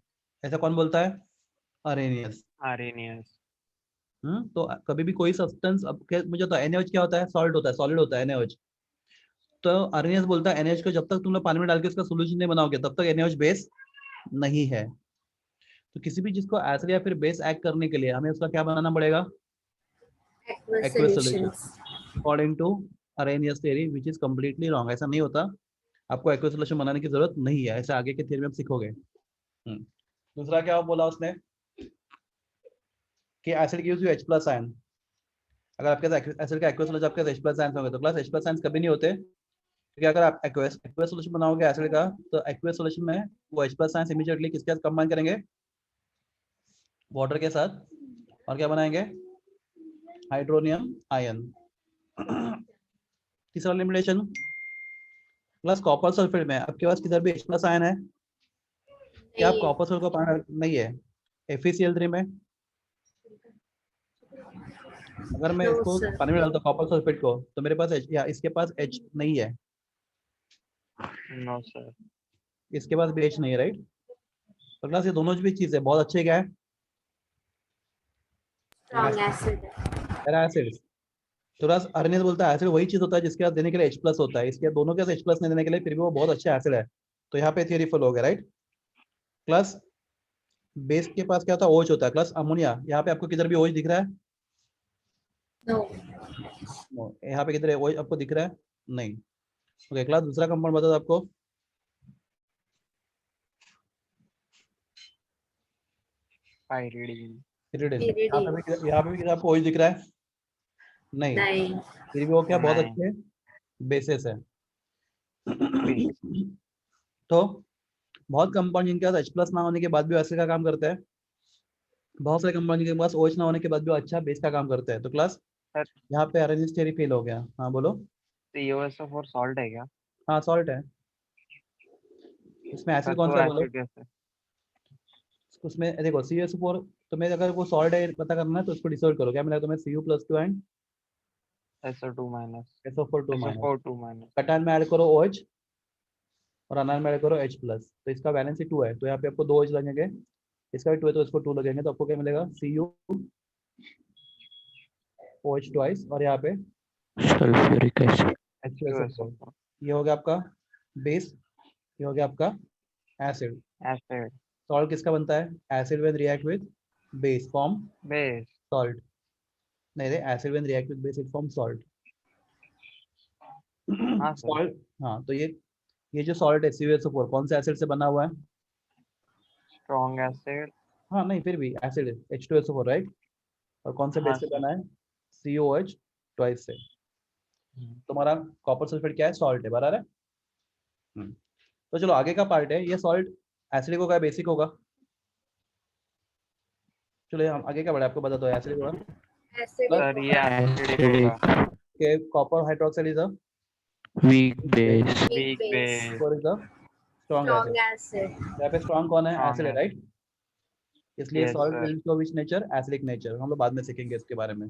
ऐसा कौन बोलता है? आरएनएस. Arrhenius. तो कभी भी कोई सब्सटेंस, अब मुझे तो NaOH क्या होता है? सॉल्ट होता है, सॉलिड होता है NaOH. तो आरएनएस बोलता है NaOH को जब तक तुम लोग पानी में डाल के उसका सॉल्यूशन नहीं बनाओगे तब तक NaOH बेस नहीं है. तो किसी भी चीज को एसिड या फिर बेस एक्ट करने के लिए हमें उसका क्या बनाना पड़ेगा? Aqueous solution. solutions. According to Arrhenius theory, which is completely wrong. ऐसा नहीं होता, आपको एक्वस सॉल्यूशन बनाने की जरूरत नहीं है, ऐसा आगे के थ्योरी में आप सीखोगे. दूसरा क्या बोला उसने कि acid gives you H plus ion. अगर आपके एसिड का एक्वस सॉल्यूशन आपके H plus ions होंगे तो क्लास H plus ions कभी नहीं होते, क्योंकि अगर आप एक्वस सॉल्यूशन बनाओगे एसिड का तो एक्वस सॉल्यूशन में वो H plus ions इमीडिएटली किसके साथ कंबाइन करेंगे? वाटर के साथ. और क्या बनाएंगे? Hydronium ion. तीसरा लिमिटेशन प्लस कॉपर सल्फेट में आपके पास किधर भी H plus आयन है क्या? आप कॉपर सल्फेट को पानी नहीं है FeCl3 में. अगर मैं No, इसको sir. पानी में डालता हूं कॉपर सल्फेट को तो मेरे पास H, या इसके पास H नहीं है, No, sir. इसके पास भी H नहीं है, राइट? तो क्लास ये दोनों भी चीज है बहुत अच्छे. क्या है? Strong acid. एसिड. तो क्लास आरएनएस बोलता है एसिड वही चीज होता है जिसके पास देने के लिए H plus होता है, इसके दोनों के पास H plus नहीं देने के लिए फिर भी वो बहुत अच्छा एसिड है. तो यहाँ पे थियरी फॉलो हो गया, राइट? क्लास बेस के पास क्या होता है? OH होता है. क्लास अमोनिया, यहाँ पे आपको किधर भी OH दिख रहा है? No. यहाँ पे किधर OH आपको दिख रहा है? नहीं. ओके क्लास दूसरा कंपाउंड बता दो आपको. Pyridine. Pyridine. Pyridine. यहाँ पे भी किधर आपको OH दिख रहा है? नहीं. नहीं. फिर भी वो क्या बहुत नहीं. अच्छे बेसिस है. तो बहुत कंपाउंड जिनके पास H plus ना होने के बाद भी एसिड का काम करता है, बहुत सारे कंपाउंड जिनके पास OH ना होने के बाद भी अच्छा बेस का काम करता है. तो क्लास Sir. यहाँ पे आरएनएस थ्योरी फेल हो गया. हाँ बोलो. COSO4 salt है क्या? हाँ सॉल्ट है. इसमें एसिड Sir, कौन तो सा है बोलो? acid कैसे? उसमें देखो COSO4 तुम्हें अगर वो सॉल्ट है पता करना है तो उसको डिसॉल्व करो. क्या मिलेगा तुम्हें? Cu+2 and SO2 minus. SO4 2 minus. SO4 2 minus. Cation में ऐड करो OH और अनायन में ऐड करो H प्लस. तो इसका वैलेंसी 2 है तो यहाँ पे आपको 2 OH लगेंगे, इसका भी 2 है तो इसको 2 लगेंगे. तो आपको क्या मिलेगा? Cu OH ट्वाइस और यहाँ पे Sulfuric acid. COSO4. ये हो गया आपका बेस, ये हो गया आपका एसिड. Acid. सॉल्ट किसका बनता है? Acid when react with base form Base. Salt. नहीं रे, acid when react with base it form salt. हाँ, sir. सॉल्ट. हाँ तो ये जो सॉल्ट है COSO4 कौन से एसिड से बना हुआ है? Strong acid. हाँ नहीं फिर भी एसिड है H2SO4, राइट? और कौन से हाँ, बेस से sir. बना है? COH ट्वाइस से. तुम्हारा कॉपर सल्फेट क्या है? सॉल्ट है, बराबर है. तो चलो आगे का पार्ट है. ये सॉल्ट एसिडिक होगा बेसिक होगा? चलो हम आगे का बढ़े, आपको बता दो एसिडिक होगा. Acid. Sir, ये acidic होगा. Acidic. कि copper hydroxide is a Weak base. Weak base. Four is a strong Strong acid. acid. यहाँ पे स्ट्रॉन्ग कौन है? Strong एसिड है, acid. राइट? इसलिए Yes, salt sir. Will show which nature? Acidic nature. हम लोग बाद में सीखेंगे इसके बारे में.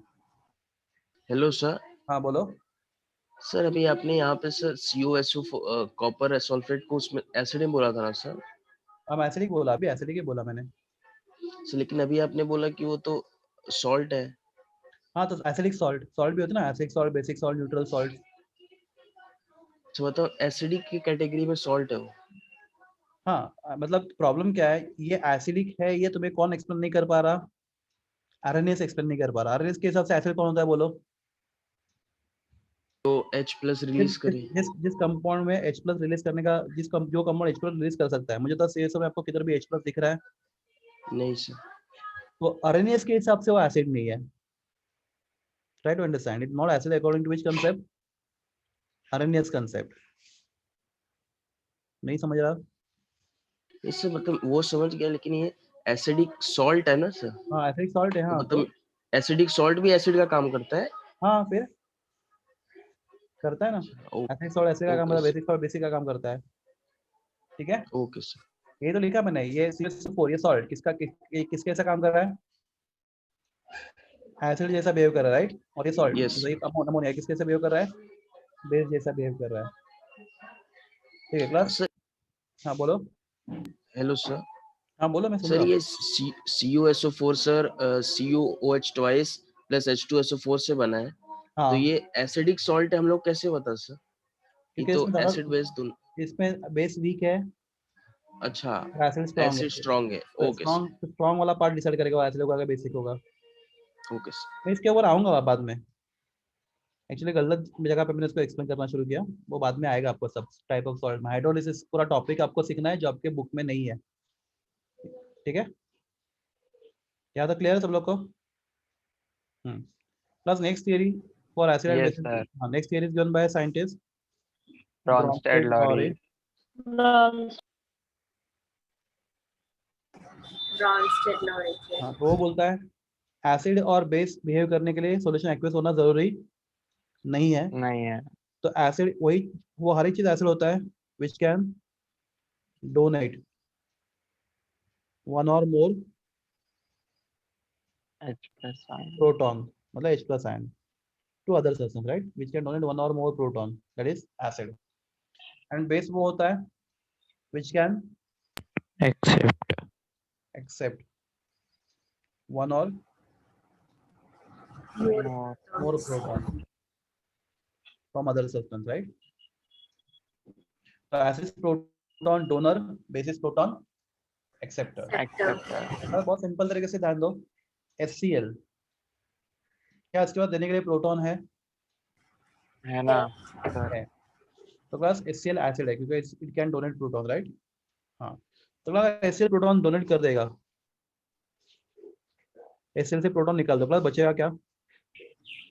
Hello sir. हाँ बोलो. सर अभी आपने यहाँ पे सर COSO कॉपर सल्फेट को उसमें एसिड में बोला था ना सर? हम एसिडिक बोला, अभी एसिडिक ही बोला मैंने. सर लेकिन अभी आपने बोला कि वो तो सॉल्ट है. हाँ तो एसिडिक सॉल्ट भी होता है ना, acidic salt, basic salt, neutral salt. अच्छा बताओ, एसिडिक की कैटेगरी में सॉल्ट है वो? हाँ मतलब प्रॉब्लम क्या है, ये एसिडिक है, ये तुम्हें कौन एक्सप्लेन नहीं कर पा रहा? आरएनएस एक्सप्लेन नहीं कर पा रहा। आरएनएस के हिसाब से एसिड कौन होता है बोलो? तो H+ रिलीज करे। जिस कंपाउंड में H+ रिलीज करने का, जो कंपाउंड H+ रिलीज कर सकता है, मुझे तो ये समय आपको किधर भी H+ दिख रहा है, नहीं सर। तो आरएनएस के हिसाब से वो एसिड नहीं है। Try to understand it, not acid according to which concept? Arrhenius concept. नहीं समझ रहा? इससे मतलब वो समझ गया, लेकिन ये एसिडिक सॉल्ट है ना सर? हाँ एसिडिक सॉल्ट है, तो हाँ तो मतलब एसिडिक सॉल्ट भी एसिड का काम करता है? हाँ फिर करता है ना। एसिडिक सॉल्ट एसिड का काम ओके करता है, सर। बेसिक सॉल्ट बेसिक का काम करता है। ठीक है, ओके सर। ये तो लिखा मैंने, ये CH4 ये सॉल्ट किसके ऐसा काम कर रहा है? एसिड जैसा बिहेव कर रहा है, राइट? और ये सॉल्ट यस। ये अमोनिया किसके जैसा बिहेव कर रहा है? बेस जैसा बिहेव कर रहा है। ठीक है क्लास? सर हाँ बोलो। Hello sir. हाँ बोलो, मैं सुन सर रहा हूँ। ये CuSO4 sir CuOH twice plus H2SO4 से बना है, तो हाँ ये एसिडिक सॉल्ट है, हम लोग कैसे बता सर? ये क्योंकि तो इसमें एसिड बेस दोनों। इसमें बेस वीक है, अच्छा, एसिड स्ट्रॉन्ग एसिड है। स्ट्रांग है। तो ओके सर। स्ट्रॉन्ग वाला पार्ट डिसाइड करेगा एसिड होगा बेसिक होगा। Okay sir. मैं इसके ऊपर आऊंगा बाद में। एक्चुअली गलत जगह पे मैंने इसको एक्सप्लेन करना शुरू किया, वो बाद में आएगा आपको। सब टाइप ऑफ सॉल्ट में हाइड्रोलिसिस पूरा टॉपिक आपको सीखना है जो आपके बुक में नहीं है। ठीक है, यहाँ तक क्लियर है सब लोग को? Plus next theory for acid and Yes, basic. sir. हाँ next theory is given by scientist Bronsted Lowry. Bronsted-Lowry. हाँ तो वो बोलता है एसिड और बेस बिहेव करने के लिए सॉल्यूशन एक्वस होना जरूरी नहीं है। नहीं है. तो एसिड वही, वो हर एक चीज एसिड होता है which can donate one or more H+ ion. Proton, मतलब H+ ion to other substance, right, which can donate one or more proton, that is acid. And base वो होता है which can Accept. Accept one or More More. More protons. Proton from other substance, right? तो acid proton donor, bases proton acceptor. Acceptor. बहुत simple तरीके से ध्यान दो। HCl क्या इसके बाद देने के लिए प्रोटॉन है? है ना sir? है। तो क्लास HCl एसिड है क्योंकि it can donate proton, right? हाँ तो क्लास HCl प्रोटॉन डोनेट कर देगा, HCl से प्रोटॉन निकाल दो, क्लास बचेगा क्या?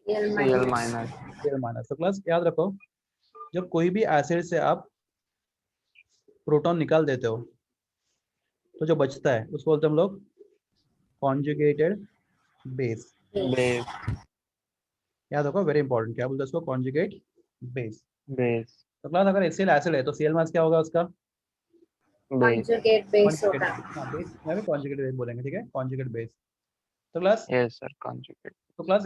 Cl Cl minus. minus. Cl minus. तो क्लास याद रखो, जब कोई भी एसिड से आप प्रोटॉन निकाल देते हो तो जो बचता है उसको बोलते हैं हम लोग कॉन्जुगेटेड बेस। Base. याद रखो, वेरी इंपॉर्टेंट, क्या बोलते हैं उसको? Conjugate base. Base. तो क्लास अगर HCl एसिड है तो Cl माइनस क्या होगा उसका? Base. Conjugate base कॉन्जुगेट, होगा. हाँ बेस में भी कॉन्जुगेट बेस बोलेंगे, ठीक है, कॉन्जुगेट बेस। तो class Yes sir. Conjugate.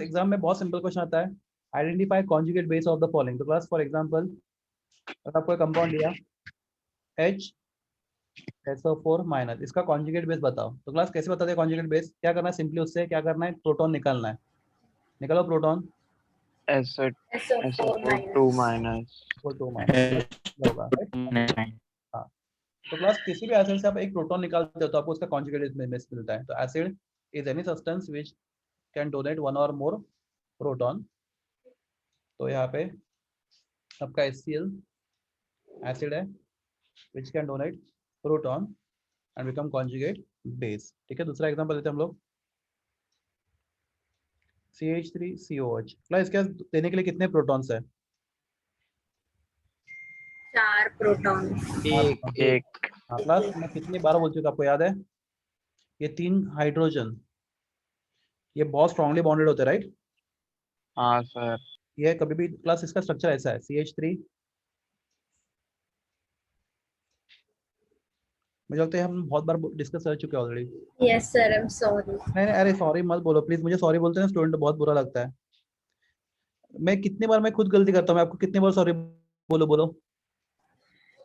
Exam में बहुत सिंपल क्वेश्चन आता है, identify conjugate base of the following. तो क्लास फॉर एग्जांपल अगर आपको कंपाउंड दिया HSO4 माइनस, इसका कॉन्जुगेट बेस बताओ। तो क्लास कैसे बताते हैं कॉन्जुगेट बेस? क्या करना है, सिंपली उससे क्या करना है, प्रोटॉन निकालना है। निकालो proton, SO2 SO4 2 minus. minus. वो 2 माइनस होगा, राइट? हाँ तो क्लास किसी भी एसिड से आप एक प्रोटॉन निकालते हो तो आपको उसका कॉन्जुगेट बेस मिलता है। तो acid is any substance which can donate one or more proton. तो यहाँ पे आपका HCl एसिड है which can donate proton and become conjugate base. ठीक है, दूसरा एग्जांपल लेते हैं हम लोग, CH3COH। क्लास इसके देने के लिए कितने प्रोटॉन्स है? 4 protons. एक. हाँ क्लास मैं कितनी बार बोल चुका आपको याद है? ये 3 हाइड्रोजन ये बहुत स्ट्रांगली बॉन्डेड होते हैं, राइट? हाँ sir. ये कभी भी क्लास इसका स्ट्रक्चर ऐसा है CH3, मुझे लगता है हम बहुत बार डिस्कस कर चुके हैं already. Yes sir, I'm sorry. नहीं नहीं अरे सॉरी मत बोलो प्लीज, मुझे सॉरी बोलते हैं स्टूडेंट बहुत बुरा लगता है। मैं कितनी बार मैं खुद गलती करता हूँ, मैं आपको कितनी बार सॉरी बोलो बोलो?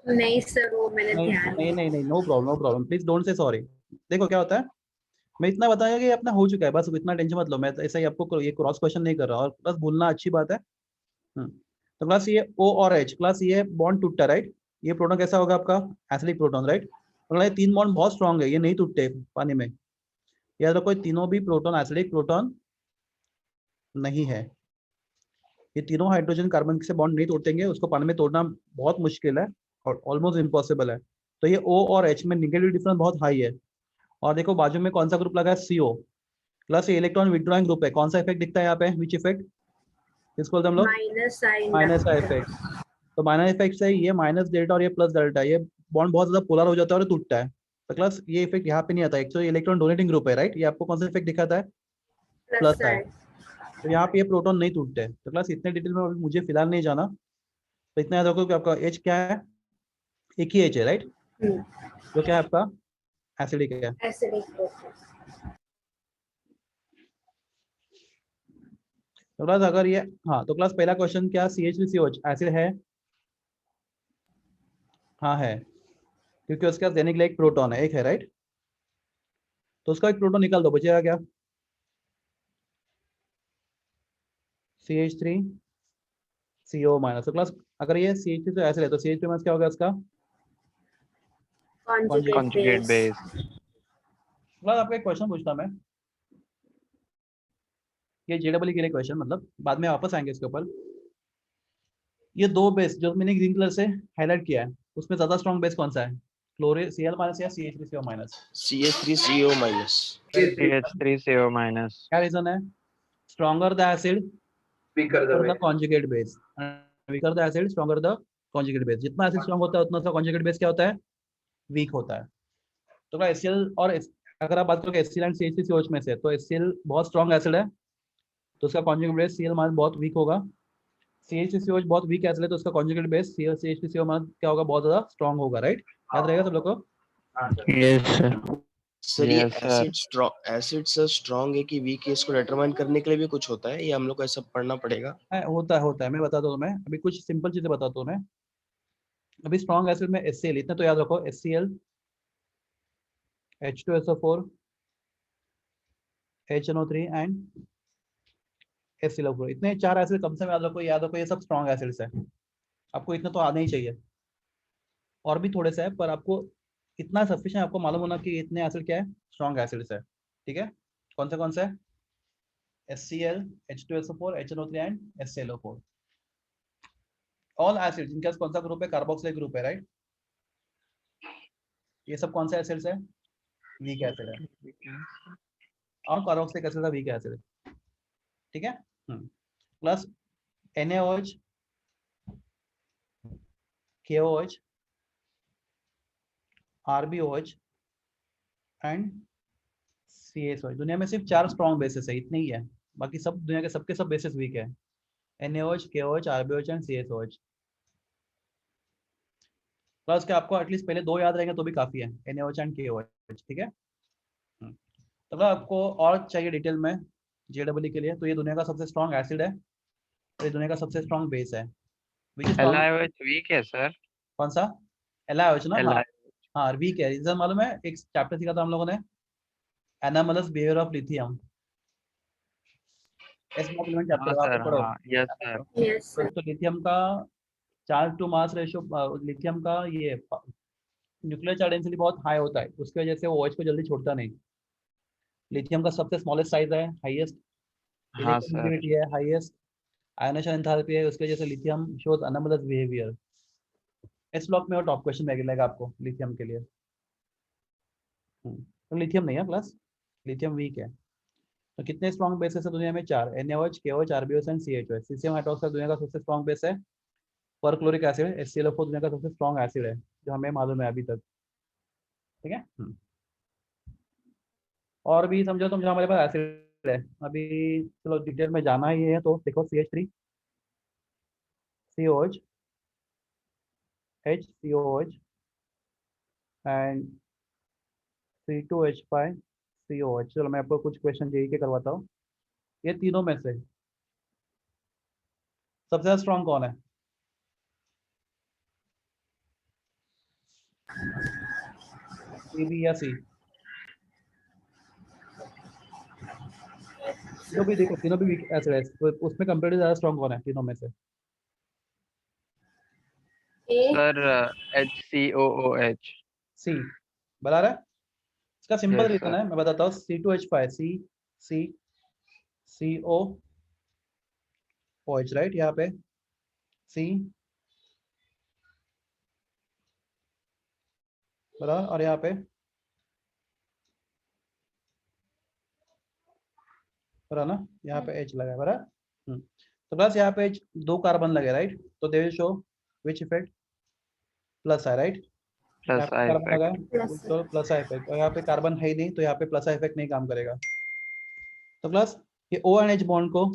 नहीं सर, वो मैंने नहीं ध्यान नहीं नहीं नहीं, no problem no problem, please don't say sorry. देखो क्या होता है, मैं इतना बताया कि अपना हो चुका है, बस इतना टेंशन मत लो। मैं ऐसा ही आपको ये क्रॉस क्वेश्चन नहीं कर रहा, और बस भूलना अच्छी बात है। तो क्लास ये O और H, क्लास ये बॉन्ड टूटता है राइट, ये प्रोटॉन कैसा होगा आपका एसिडिक प्रोटॉन राइट। तो ये 3 बॉन्ड बहुत स्ट्रांग है, ये नहीं टूटते पानी में, याद रखो ये तीनों भी प्रोटॉन एसिडिक प्रोटॉन नहीं है, ये तीनों हाइड्रोजन कार्बन से बॉन्ड नहीं तोड़तेंगे, उसको पानी में तोड़ना बहुत मुश्किल है और ऑलमोस्ट इम्पॉसिबल है। तो ये O और H में निगेटिव डिफरेंस बहुत हाई है। और देखो बाजू में कौन सा ग्रुप लगा है, CO, प्लस ये इलेक्ट्रॉन विड्रॉइंग ग्रुप है, कौन सा इफेक्ट दिखता है यहाँ पे, विच इफेक्ट, किसको बोलते हैं हम लोग, माइनस साइन माइनस का इफेक्ट। तो माइनस इफेक्ट से ये माइनस डेल्टा और ये प्लस डेल्टा, ये बॉन्ड बहुत ज्यादा पोलर हो जाता है और टूटता है। तो क्लास ये इफेक्ट यहाँ पे नहीं आता, एक तो इलेक्ट्रॉन डोनेटिंग ग्रुप है राइट, ये आपको कौन सा इफेक्ट दिखाता है, प्लस प्लस का है। साइन। तो यहाँ पे ये प्रोटॉन नहीं टूटते हैं। तो क्लास इतने डिटेल में अभी मुझे फिलहाल नहीं जाना, तो इतना याद रखो कि आपका H क्या है, एक ही H है राइट, जो क्या है आपका एसिडिक है। Acidic proton. तो क्लास अगर ये, हाँ तो क्लास पहला क्वेश्चन क्या, CH3COH एसिड है, हाँ है, क्योंकि उसके पास देने के लिए एक प्रोटॉन है, एक है राइट, तो उसका एक प्रोटॉन निकाल दो, बचेगा क्या, CH3CO माइनस। तो क्लास अगर ये CH3 तो एसिड है, तो CH3 माइनस क्या होगा इसका, conjugate conjugate base. base. Class आपको एक क्वेश्चन पूछता मैं, ये JEE के लिए क्वेश्चन, मतलब बाद में वापस आएंगे इसके ऊपर। ये दो बेस जो मैंने ग्रीन कलर से हाईलाइट किया है, उसमें ज्यादा स्ट्रॉन्ग बेस कौन सा है, क्लोरीन Cl माइनस या CH3CO minus, CH3CO minus. CH3CO minus. क्या रीजन है, stronger the acid the conjugate base, weaker the acid stronger the conjugate base, जितना एसिड स्ट्रॉन्ग होता है उतना सा कॉन्जुगेट बेस क्या होता है, वीक होता है। तो क्या HCl और अगर आप बात करोगे HCl एंड CH3COH में से, तो HCl बहुत स्ट्रॉन्ग एसिड है, तो उसका कॉन्जुगेट बेस Cl माइनस बहुत वीक होगा, CH3COH बहुत वीक एसिड है, तो उसका कॉन्जुगेट बेस CH3CO माइनस क्या होगा, बहुत ज्यादा स्ट्रॉन्ग होगा राइट, याद रहेगा सब लोग को। Yes, sir. सर ये Yes, sir. Acid sir strong है कि वीक है, इसको डिटरमाइन करने के लिए भी कुछ होता है, ये हम लोग को ऐसा पढ़ना पड़ेगा? होता है, मैं बताता हूँ तुम्हें, अभी कुछ सिंपल चीजें बताता हूँ मैं। अभी स्ट्रॉन्ग एसिड में HCl, इतना तो याद रखो, HCl H2SO4 HNO3 and HCl4, इतने 4 एसिड कम से कम याद रखो, ये सब स्ट्रॉन्ग एसिड्स है, आपको इतना तो आना ही चाहिए, और भी थोड़े से है पर आपको इतना सफिशिएंट, आपको मालूम होना कि इतने एसिड क्या है, स्ट्रॉन्ग एसिड्स है, ठीक है। कौन से है, HCl H2SO4 HNO3 and HClO4, all acid जिनका कौन सा ग्रुप है, कार्बोक्सिलिक ग्रुप है राइट, ये सब कौन से एसिड्स है, वीक एसिड है, और कार्बोक्सिलिक एसिड का वीक एसिड है, ठीक है। Plus NaOH KOH RbOH and CaSOH, दुनिया में सिर्फ 4 स्ट्रॉन्ग बेसिस है, इतने ही है, बाकी सब दुनिया के सबके सब बेसिस वीक है, NaOH KOH RbOH and CaSOH। Plus के आपको एटलीस्ट पहले 2 याद रहेंगे तो भी काफी है, NaOH एंड KOH, ठीक है। तो अगर आपको और चाहिए डिटेल में JEE के लिए, तो ये दुनिया का सबसे स्ट्रॉन्ग एसिड है, और ये दुनिया का सबसे स्ट्रॉन्ग बेस है, which is strong, LiOH weak है sir. कौन सा, LiOH ना, हाँ Li हाँ वीक है, रीजन मालूम है, एक चैप्टर सीखा था हम लोगों ने, anomalous behaviour of lithium, s element हाँ चैप्टर, आप sir. पढ़ो। हाँ. Yes sir. Yes sir. तो लिथियम का charge to mass ratio, lithium का ये न्यूक्लियर चार्ज डेंसिटी बहुत हाई होता है, उसकी वजह से वो OH को जल्दी छोड़ता नहीं। लिथियम का सबसे स्मॉलेस्ट साइज है, हाईएस्ट हाँ sir. इलेक्ट्रोनेगेटिविटी है, हाईएस्ट आयनेशन एंथैल्पी है, उसकी वजह से लिथियम शोज अनोमलस बिहेवियर। इस ब्लॉक में वो टॉप क्वेश्चन लगेगा आपको लिथियम के लिए। तो लिथियम नहीं है प्लस, लिथियम वीक है। तो कितने स्ट्रॉन्ग बेसेस है दुनिया में, 4, NaOH KOH RbOH and CaOH। Caesium hydroxide दुनिया का सबसे स्ट्रॉन्ग बेस है, परक्लोरिक एसिड HClO4 दुनिया का सबसे स्ट्रॉन्ग एसिड है, जो हमें मालूम है अभी तक, ठीक है। और भी समझो तुम, जो हमारे पास एसिड है अभी, चलो डिटेल में जाना ही है, तो देखो CH3COH HCOH एंड C2H5COH। चलो मैं आपको कुछ क्वेश्चन JEE के करवाता हूँ। ये तीनों में से सबसे ज्यादा स्ट्रॉन्ग कौन है, A B या C, तीनों भी देखो, तीनों भी वीक एसिड है, तो उसमें कंपेरेटिव ज्यादा स्ट्रॉन्ग कौन है तीनों में से, A सर HCOOH। सी बता रहा है, इसका सिंपल Yes, रीजन sir. है, मैं बताता हूँ। C2H5 सी CO OH राइट, यहाँ पे सी बराबर, और यहाँ पे बराबर ना, यहाँ पे H लगा है बराबर। तो बस यहाँ पे दो कार्बन लगे राइट, तो they will show which effect, plus है राइट, यहाँ Plus पे I कार्बन लगा है Plus तो प्लस आई इफेक्ट, और यहाँ पे कार्बन है ही नहीं तो यहाँ पे प्लस आई इफेक्ट नहीं काम करेगा। तो प्लस ये O एंड H बॉन्ड को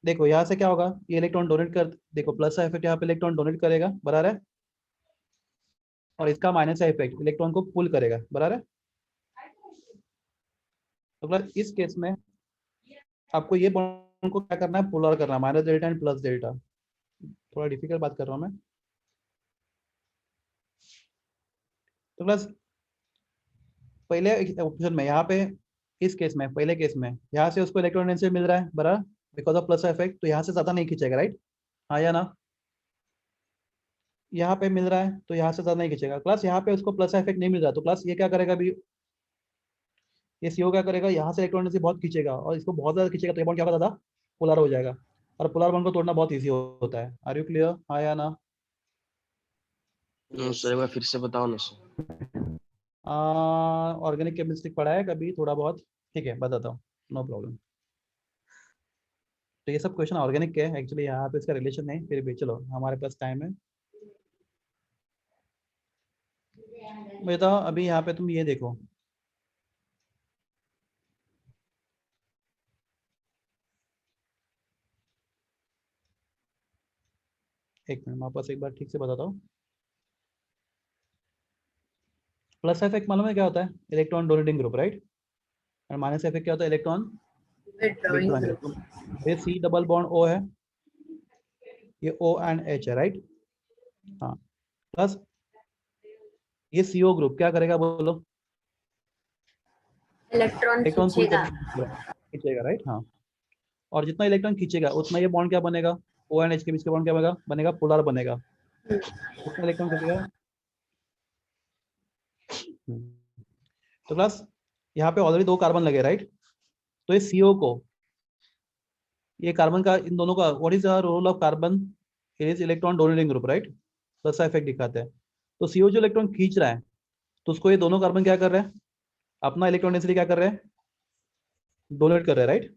देखो, यहाँ से क्या होगा, ये इलेक्ट्रॉन डोनेट कर, देखो प्लस का इफेक्ट यहाँ पे इलेक्ट्रॉन डोनेट करेगा बराबर है, और इसका माइनस का इफेक्ट इलेक्ट्रॉन को पुल करेगा बराबर है। तो प्लस इस केस में आपको ये बॉन्ड को क्या करना है, पोलर करना है, minus delta and plus delta. थोड़ा डिफिकल्ट बात कर रहा हूँ मैं। तो प्लस पहले ऑप्शन में यहाँ पे इस केस में, पहले केस में यहाँ से उसको इलेक्ट्रॉन डेंसिटी मिल रहा है बराबर, बिकॉज ऑफ प्लस इफेक्ट, तो यहाँ से ज्यादा नहीं खींचेगा राइट, हाँ या ना। यहाँ पे मिल रहा है तो यहाँ से ज्यादा नहीं खींचेगा। प्लस यहाँ पे उसको प्लस इफेक्ट नहीं मिल रहा, तो प्लस ये क्या करेगा अभी, ये सीओ क्या करेगा, यहाँ से इलेक्ट्रॉन डेंसिटी बहुत खींचेगा, और इसको बहुत ज्यादा खींचेगा तो ये बॉन्ड क्या होगा, ज्यादा पोलर हो जाएगा, और पोलर बॉन्ड को तोड़ना बहुत ईजी होता है। आर यू क्लियर, हाँ या ना। सर एक बार फिर से बताओ ना सर। ऑर्गेनिक केमिस्ट्री पढ़ा है कभी थोड़ा बहुत, ठीक है बताता हूँ, नो प्रॉब्लम। तो ये सब क्वेश्चन ऑर्गेनिक के हैं एक्चुअली, यहाँ पे इसका रिलेशन नहीं, फिर भी चलो हमारे पास टाइम है। बताओ अभी यहाँ पे तुम ये देखो, एक मिनट वापस एक बार ठीक से बताता हूँ। प्लस इफेक्ट मालूम है क्या होता है, इलेक्ट्रॉन डोनेटिंग ग्रुप राइट, और माइनस इफेक्ट क्या होता है, electron withdrawing withdrawing group. Group. ये सी डबल बॉन्ड O है, ये O एंड H है राइट, हाँ। प्लस ये CO ग्रुप क्या करेगा बोलो, Electron इलेक्ट्रॉन पुल खींचेगा. खींचेगा राइट, हाँ। और जितना इलेक्ट्रॉन खींचेगा उतना ये बॉन्ड क्या बनेगा, O एंड H के बीच का बॉन्ड क्या बनेगा, बनेगा पोलर बनेगा। जितना इलेक्ट्रॉन खींचेगा। तो प्लस यहाँ पे ऑलरेडी दो कार्बन लगे राइट, तो ये CO को, ये कार्बन का, इन दोनों का what is the role of carbon, it is electron donating group right, plus का इफेक्ट दिखाते हैं। तो CO जो इलेक्ट्रॉन खींच रहा है, तो उसको ये दोनों कार्बन क्या कर रहे हैं, अपना इलेक्ट्रॉन डेंसिटी क्या कर रहे हैं, डोनेट कर रहे हैं राइट।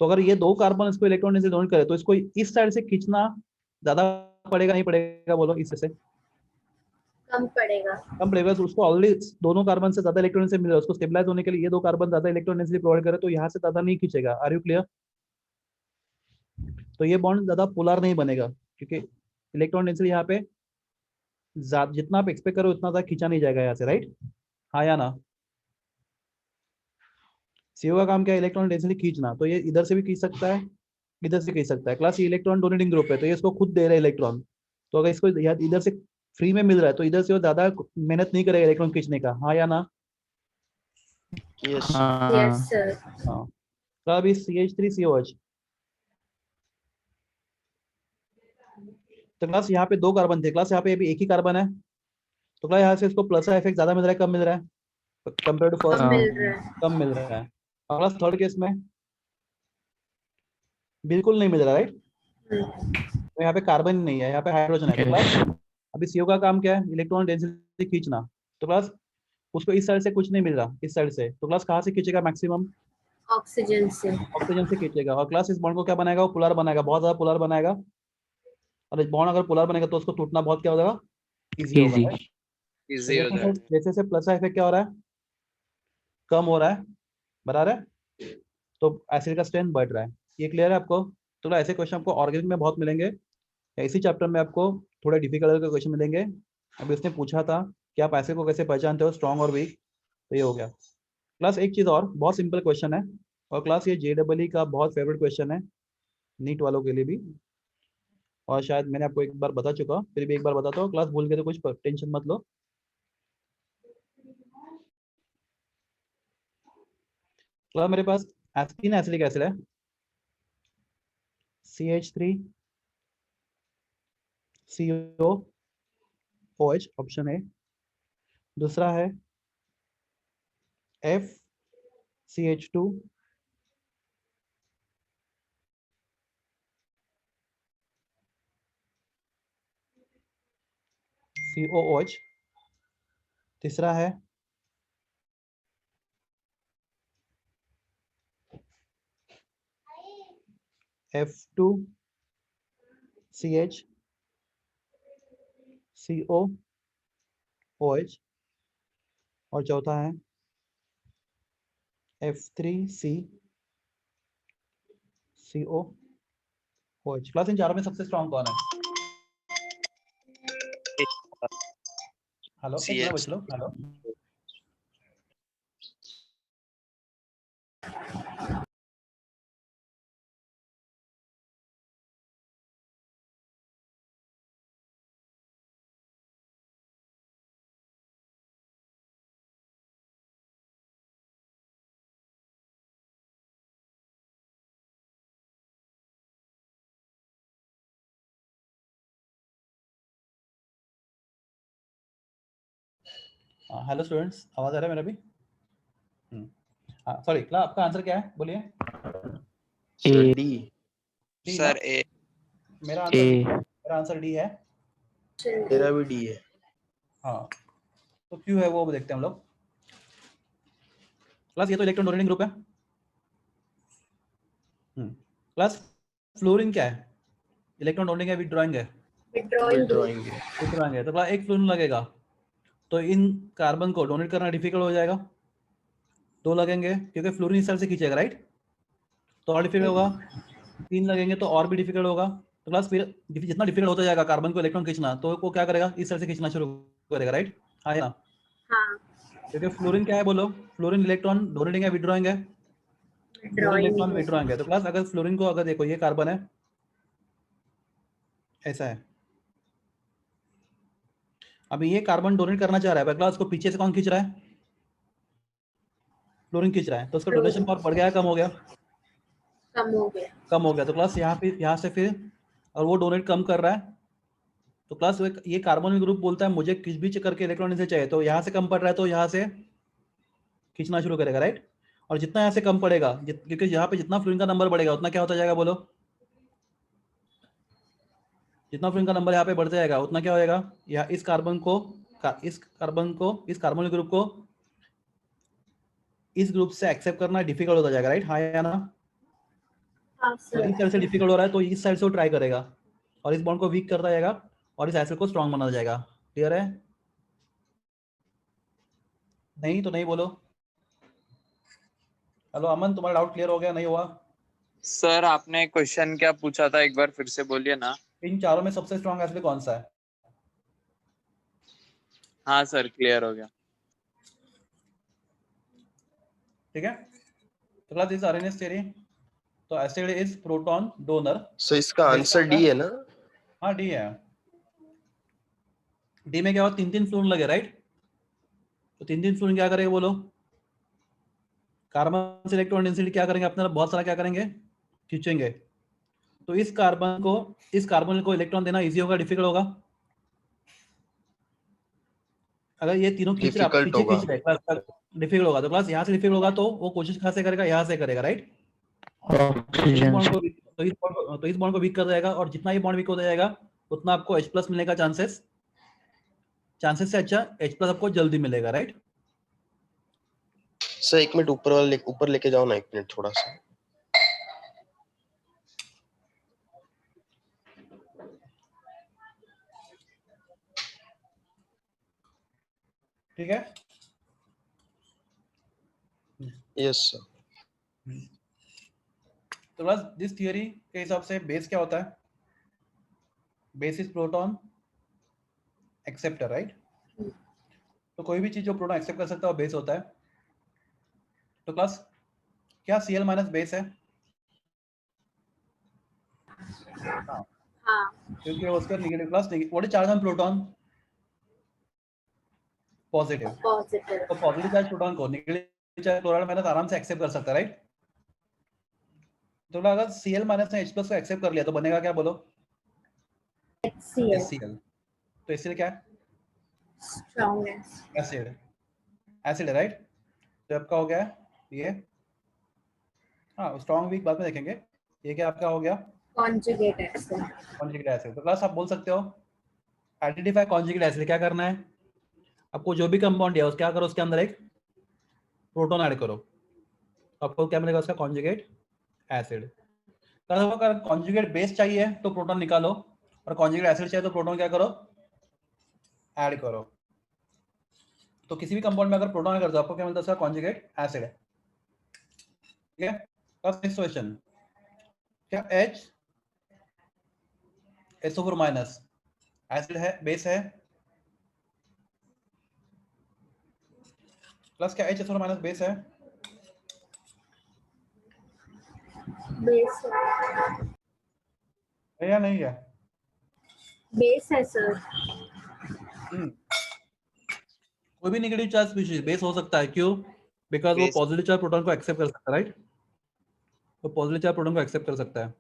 तो अगर ये दो कार्बन इसको इलेक्ट्रॉन डेंसिटी डोनेट करे, तो इसको इस साइड से खींचना ज्यादा पड़ेगा नहीं पड़ेगा बोलो, इससे कम पड़ेगा. कम पड़ेगा। तो उसको ऑलरेडी दोनों कार्बन से ज्यादा इलेक्ट्रॉन से मिल रहा है, उसको स्टेबलाइज होने के लिए ये दो कार्बन ज्यादा इलेक्ट्रॉन डेंसिटी प्रोवाइड करे, तो यहाँ से ज्यादा नहीं खींचेगा। Are you clear. तो ये बॉन्ड ज्यादा पोलर नहीं बनेगा, क्योंकि इलेक्ट्रॉन डेंसिटी यहाँ पे जितना आप एक्सपेक्ट करो उतना ज्यादा खींचा नहीं जाएगा यहाँ से राइट, हाँ या ना। सीओ का काम क्या है, इलेक्ट्रॉन डेंसिटी खींचना, तो ये इधर से भी खींच सकता है, इधर से खींच सकता है। क्लास ये इलेक्ट्रॉन डोनेटिंग ग्रुप है, तो ये इसको खुद दे रहा है इलेक्ट्रॉन, तो अगर इसको इधर से फ्री में मिल रहा है तो इधर से वो ज्यादा मेहनत नहीं करेगा इलेक्ट्रॉन खींचने का, हाँ या ना। Yes Yes sir. हाँ। तो अभी CH3COH, तो क्लास यहाँ पे दो कार्बन थे, क्लास यहाँ पे अभी एक ही कार्बन है, तो क्लास यहाँ से इसको प्लस का इफेक्ट ज्यादा मिल रहा है, कम मिल रहा है कंपेयर टू फर्स्ट, कम मिल रहा है. कम मिल रहा है। और क्लास थर्ड केस में बिल्कुल नहीं मिल रहा राइट, तो यहाँ पे कार्बन नहीं है, यहाँ पे हाइड्रोजन है। तो क्लास अभी CO का काम क्या है, इलेक्ट्रॉन डेंसिटी खींचना, तो क्लास उसको इस साइड से कुछ नहीं मिल रहा, इस साइड से, तो क्लास कहाँ से खींचेगा, मैक्सिमम Oxygen से. ऑक्सीजन से खींचेगा। और क्लास इस बॉन्ड को क्या बनाएगा, वो पोलर बनाएगा, बहुत ज्यादा पोलर बनाएगा, और इस बॉन्ड अगर पोलर बनेगा तो उसको टूटना बहुत क्या हो जाएगा, इजी होगा Easy. right? इजी हो तो जाए. जैसे जैसे प्लस का इफेक्ट क्या हो रहा है, कम हो रहा है बराबर है, तो एसिड का स्ट्रेंथ बढ़ रहा है। ये क्लियर है आपको। तो ऐसे क्वेश्चन आपको ऑर्गेनिक में बहुत मिलेंगे, या इसी चैप्टर में आपको थोड़े डिफिकल्ट के क्वेश्चन मिलेंगे। अभी उसने पूछा था कि आप एसिड को कैसे पहचानते हो, स्ट्रॉन्ग और वीक, तो ये हो गया। क्लास एक चीज़ और, बहुत सिंपल क्वेश्चन है, और क्लास ये JEE का बहुत फेवरेट क्वेश्चन है, नीट वालों के लिए भी, और शायद मैंने आपको एक बार बता चुका, फिर भी एक बार बताता हूँ, क्लास भूल गए तो कुछ टेंशन मत लो। क्लास मेरे पास तीन एसिडिक एसिड है, CH3, COOH ऑप्शन ए। दूसरा है FCH2 COOH। तीसरा है F2CH COOH। और चौथा है F3C COOH। क्लास इन चारों में सबसे स्ट्रॉन्ग कौन है? हेलो, एक मिनट बच लो। हेलो, हेलो स्टूडेंट्स, आवाज आ रहा है मेरा भी? सॉरी, क्लास आपका आंसर क्या है, बोलिए। Sir D. डी ना? सर ए। मेरा आंसर डी है। मेरा भी डी है। हाँ, तो क्यों है वो देखते हैं हम लोग। क्लास ये तो इलेक्ट्रॉन डोनेटिंग ग्रुप है। क्लास फ्लोरीन क्या है? इलेक्ट्रॉन डोनेटिंग है, विथड्रॉइंग है? विथड्रॉइंग है। विथड्रॉइंग है। तो क्लास एक फ्लोरीन लगेगा तो इन कार्बन को डोनेट करना डिफिकल्ट हो जाएगा। दो लगेंगे क्योंकि फ्लोरीन इस साइड से खींचेगा, राइट? तो और डिफिकल्ट होगा। तीन लगेंगे तो और भी डिफिकल्ट होगा। तो क्लास फिर जितना डिफिकल्ट होता जाएगा कार्बन को इलेक्ट्रॉन खींचना, तो वो क्या करेगा, इस साइड से खींचना शुरू करेगा, राइट? हाँ या ना? हाँ, क्योंकि फ्लोरीन क्या है बोलो? फ्लोरीन इलेक्ट्रॉन डोनेटिंग है, विथड्रॉइंग है? फ्लोरीन इलेक्ट्रॉन विथड्रॉइंग है। तो क्लास अगर फ्लोरीन को अगर देखो, ये कार्बन है, ऐसा है। अभी ये कार्बन डोनेट करना चाह रहा है, क्लास को पीछे से कौन खींच रहा है? फ्लोरीन खींच रहा है। तो उसका डोनेशन पावर बढ़ गया, कम हो गया? कम हो गया। कम हो गया। तो क्लास यहाँ से फिर, और वो डोनेट कम कर रहा है, तो क्लास ये कार्बन ग्रुप बोलता है मुझे किस भी करके इलेक्ट्रॉन इसे चाहिए। तो यहाँ से कम पड़ रहा है तो यहाँ से खींचना शुरू करेगा, राइट? और जितना यहाँ से कम पड़ेगा, क्योंकि यहाँ पे जितना फ्लोरीन का नंबर बढ़ेगा उतना क्या होता जाएगा बोलो? जितना फ्लोरीन का नंबर यहाँ पे बढ़ता जाएगा उतना क्या होएगा, या इस कार्बन ग्रुप को इस ग्रुप से एक्सेप्ट करना डिफिकल्ट होता जाएगा, राइट? हाँ या ना? हाँ तो सर। इस साइड से डिफिकल्ट हो रहा है तो इस साइड से वो ट्राई करेगा और इस बॉन्ड को वीक करता जाएगा और इस एसिड को स्ट्रॉन्ग बनाता जाएगा। क्लियर है? नहीं तो नहीं बोलो। हेलो अमन, तुम्हारा डाउट क्लियर हो गया, नहीं हुआ? सर आपने क्वेश्चन क्या पूछा था, एक बार फिर से बोलिए ना। इन चारों में सबसे स्ट्रॉन्ग एसिड कौन सा है? हाँ सर, क्लियर हो गया। ठीक है, तो क्लास इज आरएनएस थ्योरी। तो एसिड इज प्रोटॉन डोनर। सो इसका आंसर डी है ना? हाँ डी है। डी में क्या हुआ, तीन तीन फ्लोरीन लगे, राइट? तो तीन तीन फ्लोरीन क्या करेंगे बोलो? कार्बन से इलेक्ट्रॉन डेंसिटी क्या करेंगे अपने, बहुत सारा क्या करेंगे, खींचेंगे। तो इस कार्बन को इलेक्ट्रॉन देना इजी होगा, डिफिकल्ट होगा? अगर ये तीनों खींच रहे, डिफिकल्ट पीछे होगा। खींच रहे, क्लास डिफिकल्ट होगा। तो क्लास यहाँ से डिफिकल्ट होगा तो वो कोशिश कहाँ से करेगा, यहाँ से करेगा, राइट? तो इस बॉन्ड को वीक कर देगा और जितना ये बॉन्ड वीक होता जाएगा उतना आपको H+ मिलने का चांसेस से अच्छा H+ आपको जल्दी मिलेगा, राइट? सर एक मिनट ऊपर लेके जाओ ना, एक मिनट थोड़ा सा। ठीक है। Yes sir. तो बस दिस थियरी के हिसाब से बेस क्या होता है? Base is proton acceptor, right? तो कोई भी चीज जो प्रोटॉन एक्सेप्ट कर सकता है वो बेस होता है। तो क्लास क्या Cl- बेस है? हाँ। क्योंकि उसका negative class, what is charge on proton? Positive. Positive. तो पॉजिटिव चार्ज प्रोटॉन को नेगेटिव चार्ज क्लोराइड- आराम से एक्सेप्ट कर सकता है, राइट? तो अगर Cl- ने H+ को एक्सेप्ट कर लिया तो बनेगा क्या बोलो? HCl, HCl। तो HCl क्या है? strongness, एसिड, एसिड है राइट। तो आपका हो गया ये, हाँ स्ट्रॉन्ग वीक बाद में देखेंगे। ये क्या आपका हो गया? conjugate acid, conjugate acid. तो क्लास आप बोल सकते हो आइडेंटिफाई कॉन्जुगेट एसिड। क्या करना है आपको? जो भी कंपाउंड है उस क्या करो, उसके अंदर एक प्रोटॉन ऐड करो, आपको क्या मिलेगा? उसका कॉन्जुगेट एसिड। अगर कॉन्जुगेट बेस चाहिए तो प्रोटॉन निकालो, और कॉन्जुगेट एसिड चाहिए तो प्रोटॉन क्या करो? ऐड करो। तो किसी भी कंपाउंड में अगर प्रोटॉन कर दो आपको क्या मिलता है? उसका कॉन्जुगेट एसिड है। ठीक है। नेक्स्ट क्वेश्चन, क्या HSO4 माइनस एसिड है, बेस है? प्लस क्या HSO4 माइनस बेस है? base, है या नहीं है? base है sir, कोई भी नेगेटिव चार्ज स्पीशीज बेस हो सकता है। क्यों? बिकॉज वो Base. पॉजिटिव चार्ज प्रोटॉन को एक्सेप्ट कर सकता है राइट। तो पॉजिटिव चार्ज प्रोटॉन को एक्सेप्ट कर सकता है।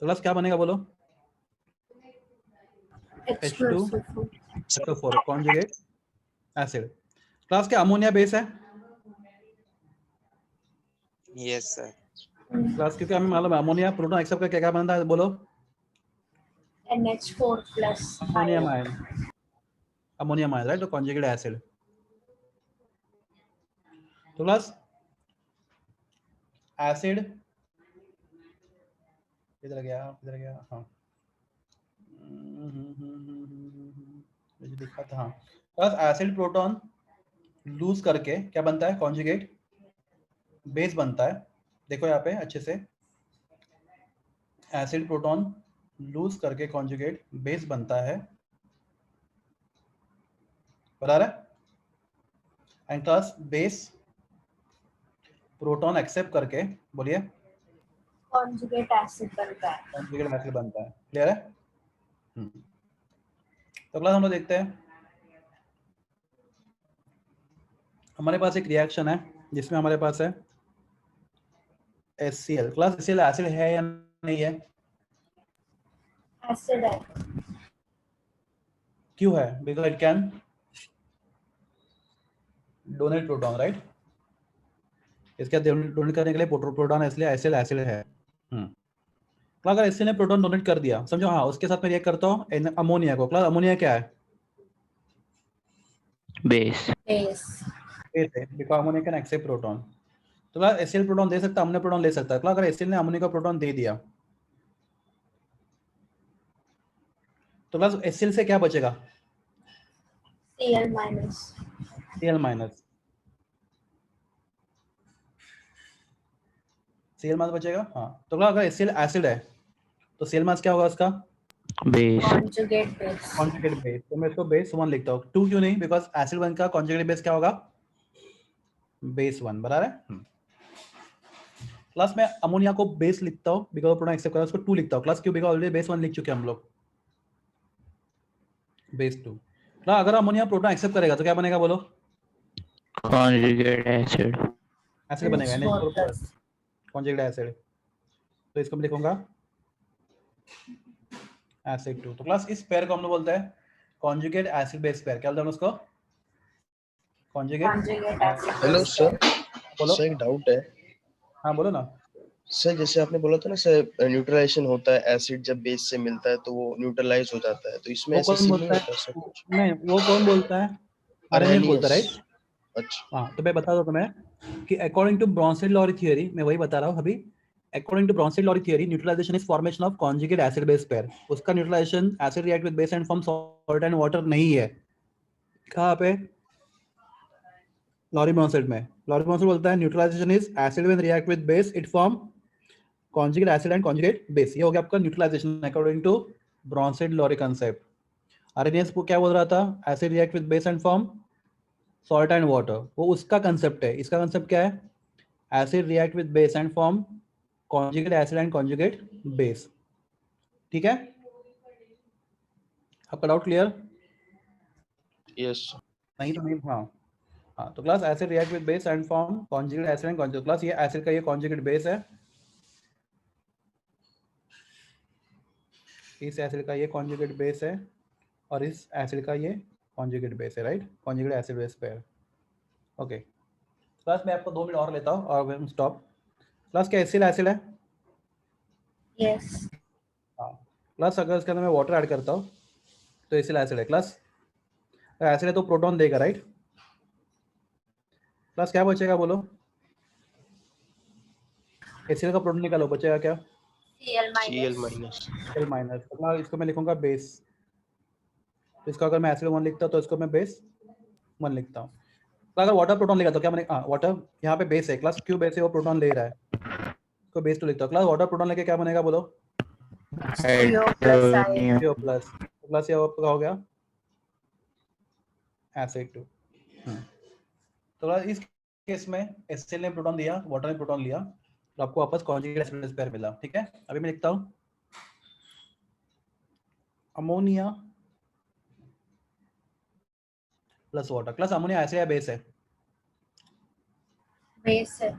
तो प्लस क्या बनेगा बोलो? H2SO4, HSO4 conjugate acid. Class क्या अमोनिया बेस है? Yes, sir. क्लास क्योंकि हमें मालूम है अमोनिया प्रोटॉन एक्सेप्ट करके क्या बनता है बोलो? NH4 plus ammonium ion, ion, ammonium ion right. तो कॉन्जुगेट एसिड। तो प्लस एसिड इधर गया, इधर गया, हाँ मुझे दिखा था, हाँ। प्लस एसिड प्रोटॉन लूज करके क्या बनता है? कॉन्जुगेट बेस बनता है। देखो यहाँ पे अच्छे से, एसिड प्रोटॉन लूज करके कॉन्जुगेट बेस बनता है, बराबर है। And plus base proton accept करके बोलिए conjugate acid बनता है. कॉन्जुगेट एसिड बनता है। क्लियर है? तो अगला हम लोग देखते हैं, हमारे पास एक रिएक्शन है जिसमें हमारे पास है HCl। क्लास HCl एसिड है या नहीं है? Acid है. क्यों है? Because it can donate proton right. इसके डोनेट करने के लिए प्रोटॉन, इसलिए HCl एसिड है। तो अगर HCl ने प्रोटॉन डोनेट कर दिया समझो, हाँ उसके साथ मैं रिएक्ट करता हूँ अमोनिया को। क्लास अमोनिया क्या है? बेस। Base, बेस है, because ammonia can accept proton. तो क्लास HCl प्रोटॉन दे सकता है, अमोनिया प्रोटॉन ले सकता है। क्लास अगर HCl ने अमोनिया का प्रोटॉन दे दिया तो क्लास HCl से क्या बचेगा? Cl minus, Cl minus, Cl minus बचेगा। हाँ तो क्लास अगर HCl एसिड है तो Cl माइनस क्या होगा उसका? Base. conjugate base, conjugate base. तो मैं इसको बेस 1 लिखता हूँ। 2 क्यों नहीं? बिकॉज एसिड 1 का कॉन्जुगेट बेस क्या होगा? बेस 1, बराबर है। क्लास में अमोनिया को बेस लिखता हूँ बिकॉज प्रोटॉन एक्सेप्ट करा, उसको 2 लिखता हूँ। क्लास क्यों? बिकॉज ऑलरेडी बेस 1 लिख चुके हैं हम लोग, बेस 2। क्लास अगर अमोनिया प्रोटॉन एक्सेप्ट करेगा तो क्या बनेगा बोलो? Conjugate acid. एसिड बनेगा NH4 NH4 plus, conjugate acid. तो इसको मैं लिखूंगा एसिड 2। तो क्लास इस पेयर को हम लोग बोलते हैं कॉन्जुगेट एसिड बेस पेयर। क्या बोलते हैं हम उसको? Conjugate. conjugate acid hello base sir, बोलो। सर एक डाउट है हाँ बोलो ना। सर। जैसे आपने बोला था ना सर, न्यूट्रलाइजेशन होता है, एसिड जब बेस से मिलता है तो वो न्यूट्रलाइज हो जाता है, तो इसमें वो ऐसा कौन सीन नहीं बोलता है? होता सर कुछ? नहीं, वो कौन बोलता है? आर्हेनियस बोलता है राइट। अच्छा। हाँ तो मैं बता दूं तुम्हें कि अकॉर्डिंग टू ब्रॉन्सेट-लॉरी थियरी, मैं वही बता रहा हूँ अभी। According to Bronsted Lowry theory, neutralisation is formation of conjugate acid base pair. उसका neutralisation acid react with base and form salt and water नहीं है। कहाँ पे? लॉरी ब्रॉन्सेट में। लॉरी ब्रॉन्सेट बोलता है neutralisation is acid when react with base it form conjugate acid and conjugate base. ये हो गया आपका neutralisation according to Bronsted Lowry concept. Arrhenius को क्या बोल रहा था? Acid react with base and form salt and water, वो उसका कंसेप्ट है। इसका कंसेप्ट क्या है? Acid react with base and form conjugate acid and conjugate base. ठीक है, आपका डाउट क्लियर? यस। नहीं तो नहीं। हाँ हाँ तो class acid react with base and form conjugate acid and conjugate. Class ये एसिड का ये कॉन्जुगेट बेस है, इस एसिड का ये कॉन्जुगेट बेस है और इस एसिड का ये कॉन्जुगेट बेस है, right, conjugate acid base pair. Okay class मैं आपको 2 मिनट और लेता हूँ और हम स्टॉप। क्लास क्या एसिड एसिड है? Yes. हाँ क्लास अगर इसके अंदर मैं वाटर ऐड करता हूँ तो एसिड एसिड है। क्लास एसिड है तो प्रोटॉन देगा, राइट। क्लास क्या बचेगा बोलो? एसिड का प्रोटॉन निकालो, बचेगा क्या? Cl Cl minus. Minus. Cl minus. तो इसको मैं लिखूंगा बेस, तो इसका अगर मैं एसिड 1 लिखता हूँ तो इसको मैं बेस 1 लिखता हूँ। तो अगर वाटर प्रोटॉन लेगा तो क्या मैंने वाटर यहाँ पे बेस है, क्लास क्यू बेस है वो प्रोटॉन ले रहा है, इसको बेस 2 लिखता हूँ। क्लास वाटर प्रोटॉन लेके क्या बनेगा बोलो? CO plus I. CO plus. तो क्लास ये आपका हो गया एसिड 2। तो क्लास इस केस में एसिड ने प्रोटॉन दिया, वाटर ने प्रोटॉन लिया, तो आपको वापस कॉन्जुगेट एसिड बेस पेयर मिला, ठीक है। अभी मैं लिखता हूँ ammonia plus water. Class ammonia acid या बेस है? Base है.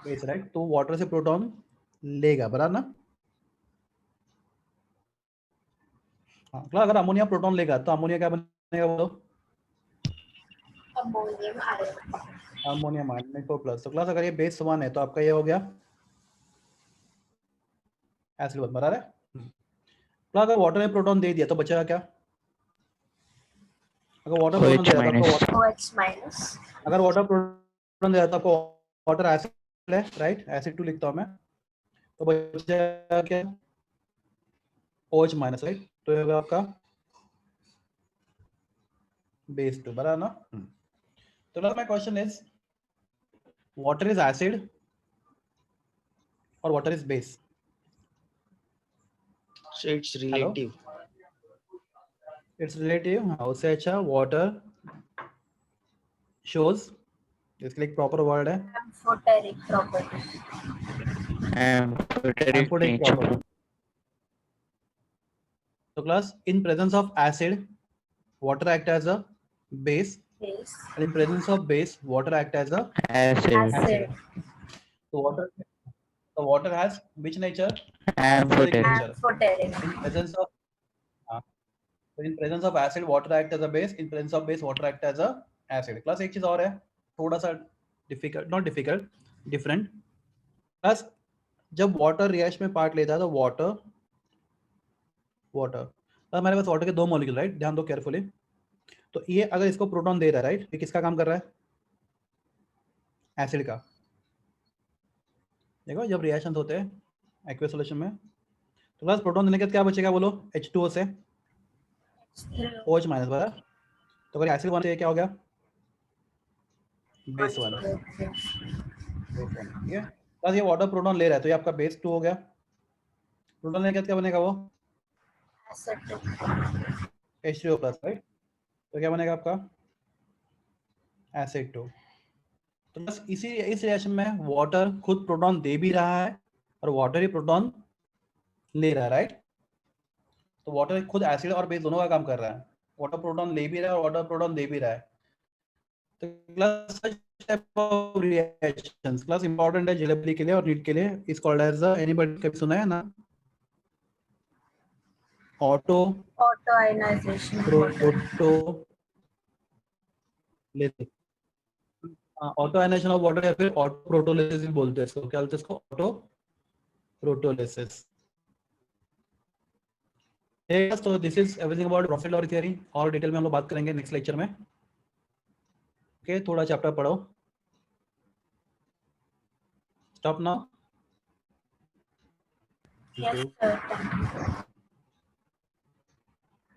Base, right. तो वाटर से प्रोटॉन लेगा, बराबर ना? हाँ क्लास अगर अमोनिया प्रोटॉन लेगा तो अमोनिया क्या बनेगा बोलो? Ammonium ion. अमोनियम आयन को प्लस। तो क्लास अगर ये बेस 1 है तो आपका ये हो गया एसिड 1, बराबर है। क्लास अगर वाटर ने प्रोटॉन दे दिया तो बचेगा क्या? अगर वाटर प्रोटॉन दे रहा था तो OH minus. अगर वाटर प्रोटॉन दे रहा था आपको वाटर एसिड है, राइट, एसिड 2 लिखता हूँ मैं, तो बचेगा क्या? OH minus, right. तो ये होगा आपका बेस 2, बराबर ना? तो class my question is water is acid or water is base? So it's relative. It's relative. हाँ उससे अच्छा वाटर शोज, इसके लिए एक प्रॉपर वर्ड है Amphoteric property. Amphoteric property. तो class in presence of acid water act as a base Base. and in presence of base water act as a Acid. so water has which nature? Amphoteric nature. Amphoteric. In presence of so in presence of acid water act as a base, in presence of base water act as a acid। Class एक चीज और है थोड़ा सा difficult, not difficult, different. Class जब water reaction में part लेता है तो वाटर हमारे पास वाटर के 2 मॉलिक्यूल, राइट, ध्यान दो केयरफुली। तो ये अगर इसको प्रोटॉन दे रहा है, राइट, ये किसका काम कर रहा है? एसिड का। देखो जब रिएक्शन होते हैं एक्वस सॉल्यूशन में तो बस प्रोटॉन देने के बाद क्या बचेगा बोलो? H2O से OH माइनस, बराबर। तो अगर एसिड 1 से क्या हो गया? बेस 1, ठीक है। बस ये वाटर प्रोटॉन ले रहा है तो ये आपका बेस 2 हो गया। प्रोटॉन लेने के बाद क्या बनेगा वो? Acid. H3O plus, right. तो क्या बनेगा आपका? एसिड 2। तो बस इस रिएक्शन में वाटर खुद प्रोटॉन दे भी रहा है और वाटर ही प्रोटॉन ले रहा है, राइट। तो वाटर खुद एसिड और बेस दोनों का काम कर रहा है, वाटर प्रोटॉन ले भी रहा है और वाटर प्रोटॉन दे भी रहा है। तो class type of reactions class important है जेलेबली के लिए और नीट के लिए। इस कॉल्ड एज एनीबॉडी कभी सुना है ना? Auto Autoionization. Proto auto ionization of water या फिर ऑटो प्रोटोलिसिस भी बोलते हैं इसको। क्या बोलते हैं इसको? ऑटो प्रोटोलिसिस। तो this is everything about profit law theory. और डिटेल में हम लोग बात करेंगे नेक्स्ट लेक्चर में। ओके थोड़ा चैप्टर पढ़ो। Stop now. Yes, sir.